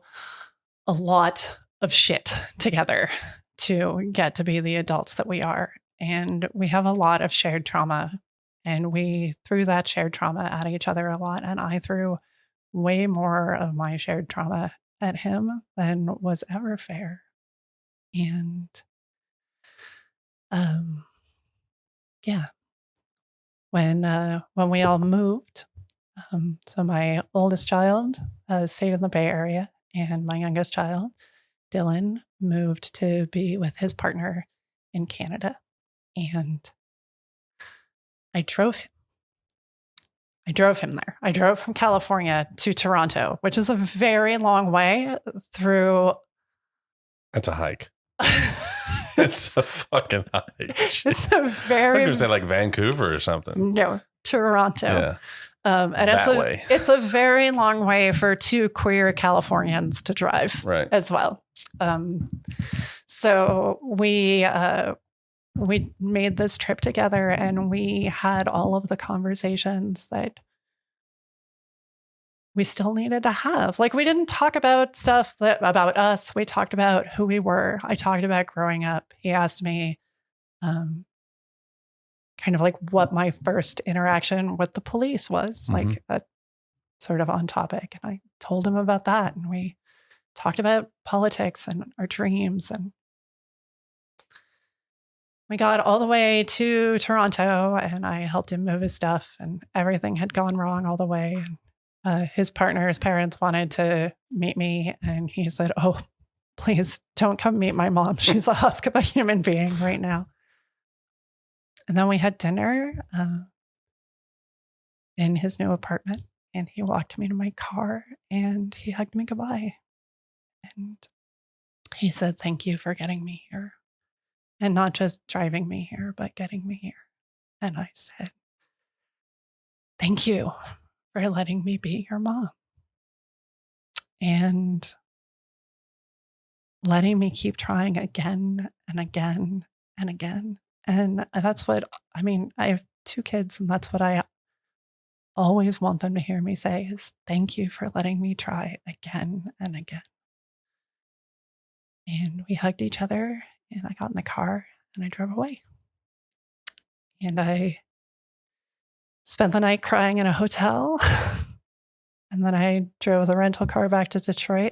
a lot of shit together to get to be the adults that we are. And we have a lot of shared trauma. And we threw that shared trauma at each other a lot. And I threw way more of my shared trauma at him than was ever fair. And yeah, when we all moved, so my oldest child stayed in the Bay Area, and my youngest child, Dylan, moved to be with his partner in Canada. And I drove him. I drove him there. I drove from California to Toronto, which is a very long way through. That's a hike. It's a fucking hike. It's a very. I was say like Vancouver or something. No, Toronto. Yeah. And it's a very long way for two queer Californians to drive, right, as well. So we made this trip together, and we had all of the conversations that we still needed to have. Like, we didn't talk about stuff about us. We talked about who we were. I talked about growing up. He asked me kind of like what my first interaction with the police was, like sort of on topic. And I told him about that. And we talked about politics and our dreams. And we got all the way to Toronto, and I helped him move his stuff, and everything had gone wrong all the way. And his partner's parents wanted to meet me, and he said, "Oh, please don't come meet my mom. She's a husk of a human being right now." And then we had dinner in his new apartment, and he walked me to my car, and he hugged me goodbye. And he said, "Thank you for getting me here. And not just driving me here, but getting me here." And I said, "Thank you for letting me be your mom. And letting me keep trying again and again and again." And that's what, I mean, I have 2 kids, and that's what I always want them to hear me say is, "Thank you for letting me try again and again." And we hugged each other, and I got in the car and I drove away. And I spent the night crying in a hotel. And then I drove the rental car back to Detroit.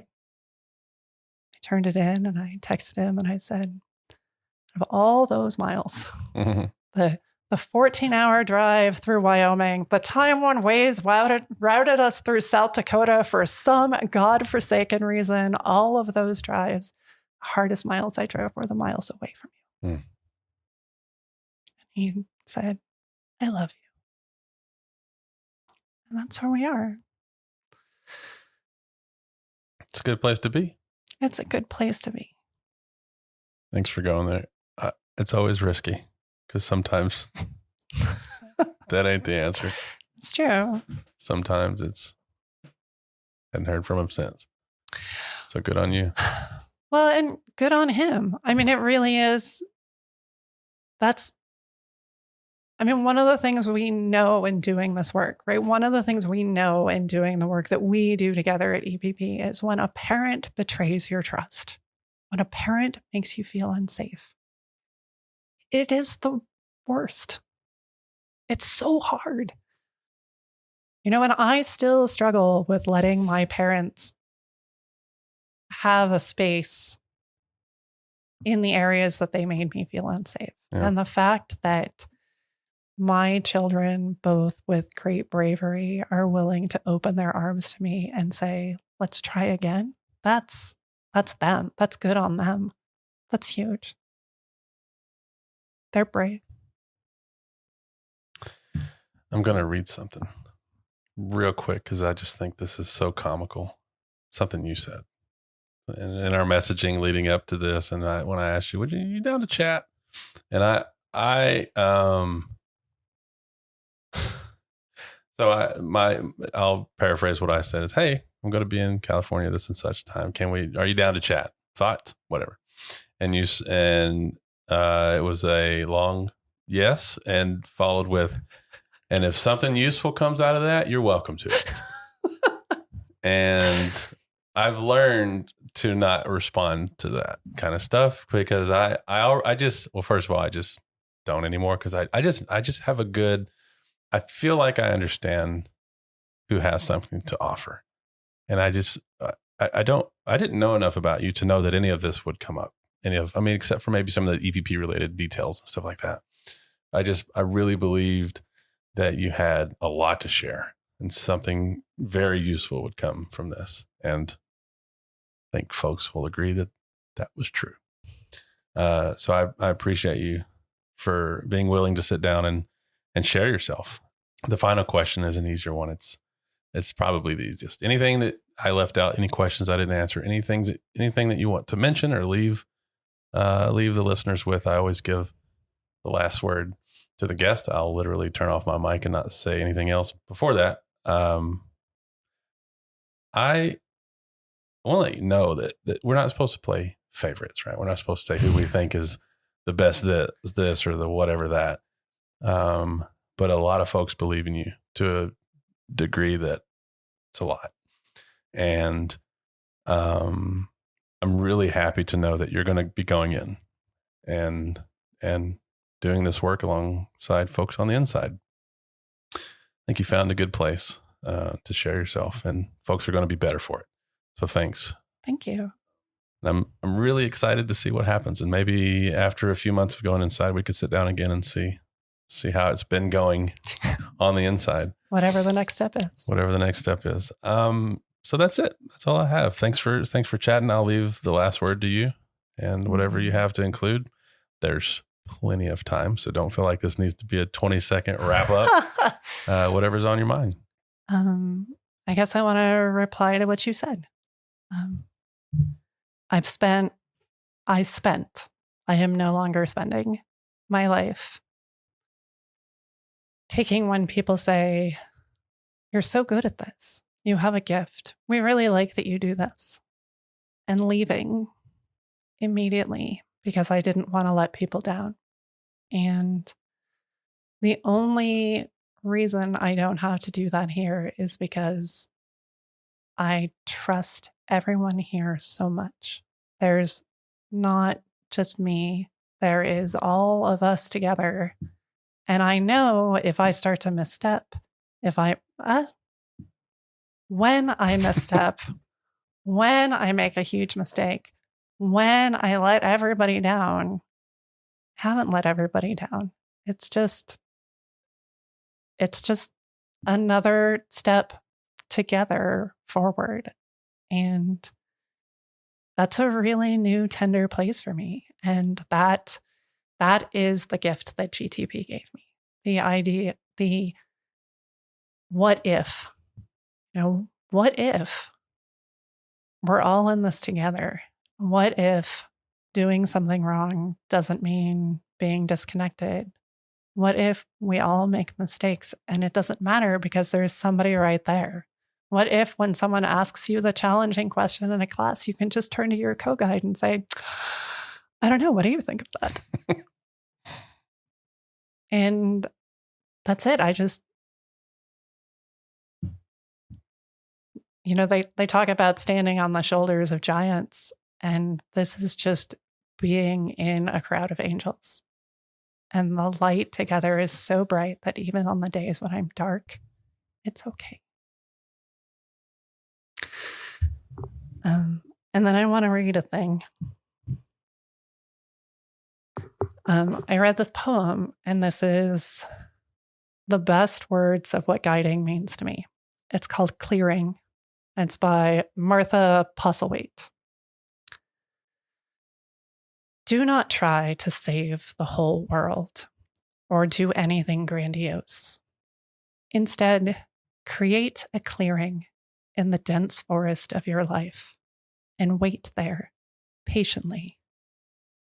I turned it in, and I texted him, and I said, of all those miles, the 14-hour drive through Wyoming, the time when Waze routed us through South Dakota for some godforsaken reason, all of those drives, the hardest miles I drove were the miles away from you. And he said, "I love you." And that's where we are. It's a good place to be. It's a good place to be. Thanks for going there. It's always risky because sometimes that ain't the answer. It's true. Sometimes it's, hadn't heard from him since. So good on you. Well, and good on him. I mean, it really is. One of the things we know in doing this work, right? One of the things we know in doing the work that we do together at EPP is when a parent betrays your trust, when a parent makes you feel unsafe, it is the worst. It's so hard. And I still struggle with letting my parents have a space in the areas that they made me feel unsafe. Yeah. And the fact that my children, both with great bravery, are willing to open their arms to me and say, "Let's try again." That's them. That's good on them. That's huge. They're brave. I'm going to read something real quick because I just think this is so comical. Something you said in our messaging leading up to this. And when I asked you, "Would you down to chat?" And I So I'll paraphrase what I said is, hey, I'm going to be in California this and such time. Are you down to chat? Thoughts? Whatever. And it was a long yes, and followed with, and if something useful comes out of that, you're welcome to it. And I've learned to not respond to that kind of stuff because first of all, I just don't anymore because I just have I feel like I understand who has something to offer. And I didn't know enough about you to know that any of this would come up. Except for maybe some of the EPP related details and stuff like that. I really believed that you had a lot to share and something very useful would come from this. And I think folks will agree that that was true. So I appreciate you for being willing to sit down and share yourself. The final question is an easier one. It's probably the easiest. Anything that I left out, any questions I didn't answer, anything that you want to mention or leave the listeners with. I always give the last word to the guest. I'll literally turn off my mic and not say anything else before that. I want to let you know that we're not supposed to play favorites, right? We're not supposed to say who we think is the best this or the whatever that. But a lot of folks believe in you to a degree that it's a lot. And I'm really happy to know that you're going to be going in and doing this work alongside folks on the inside. I think you found a good place to share yourself, and folks are going to be better for it. So thanks. Thank you. I'm really excited to see what happens. And maybe after a few months of going inside, we could sit down again and see how it's been going on the inside. Whatever the next step is. So that's it. That's all I have. Thanks for chatting. I'll leave the last word to you, and whatever you have to include. There's plenty of time, so don't feel like this needs to be a 20-second wrap up. Whatever's on your mind. I guess I want to reply to what you said. I am no longer spending my life taking when people say, you're so good at this. You have a gift. We really like that you do this. And leaving immediately because I didn't want to let people down. And the only reason I don't have to do that here is because I trust everyone here so much. There's not just me. There is all of us together. And I know if I start to misstep, when I misstep, when I make a huge mistake, when I let everybody down, haven't let everybody down. It's just another step together forward. And that's a really new, tender place for me. And that is the gift that GTP gave me. The idea, the what if, what if we're all in this together? What if doing something wrong doesn't mean being disconnected? What if we all make mistakes and it doesn't matter because there's somebody right there? What if when someone asks you the challenging question in a class, you can just turn to your co-guide and say, I don't know, what do you think of that? And that's it. They talk about standing on the shoulders of giants, and this is just being in a crowd of angels. And the light together is so bright that even on the days when I'm dark, it's okay. And then I want to read a thing. I read this poem, and this is the best words of what guiding means to me. It's called Clearing. And it's by Martha Postlethwaite. Do not try to save the whole world or do anything grandiose. Instead, create a clearing in the dense forest of your life and wait there patiently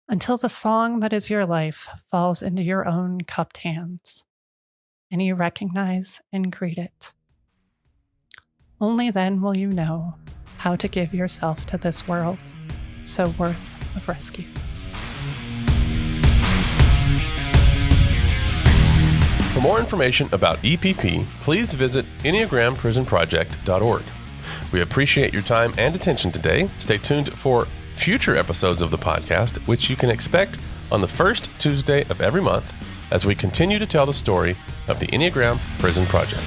until the song that is your life falls into your own cupped hands. and you recognize and greet it. Only then will you know how to give yourself to this world so worth of rescue. For more information about EPP, please visit EnneagramPrisonProject.org. We appreciate your time and attention today. Stay tuned for future episodes of the podcast, which you can expect on the first Tuesday of every month as we continue to tell the story of the Enneagram Prison Project.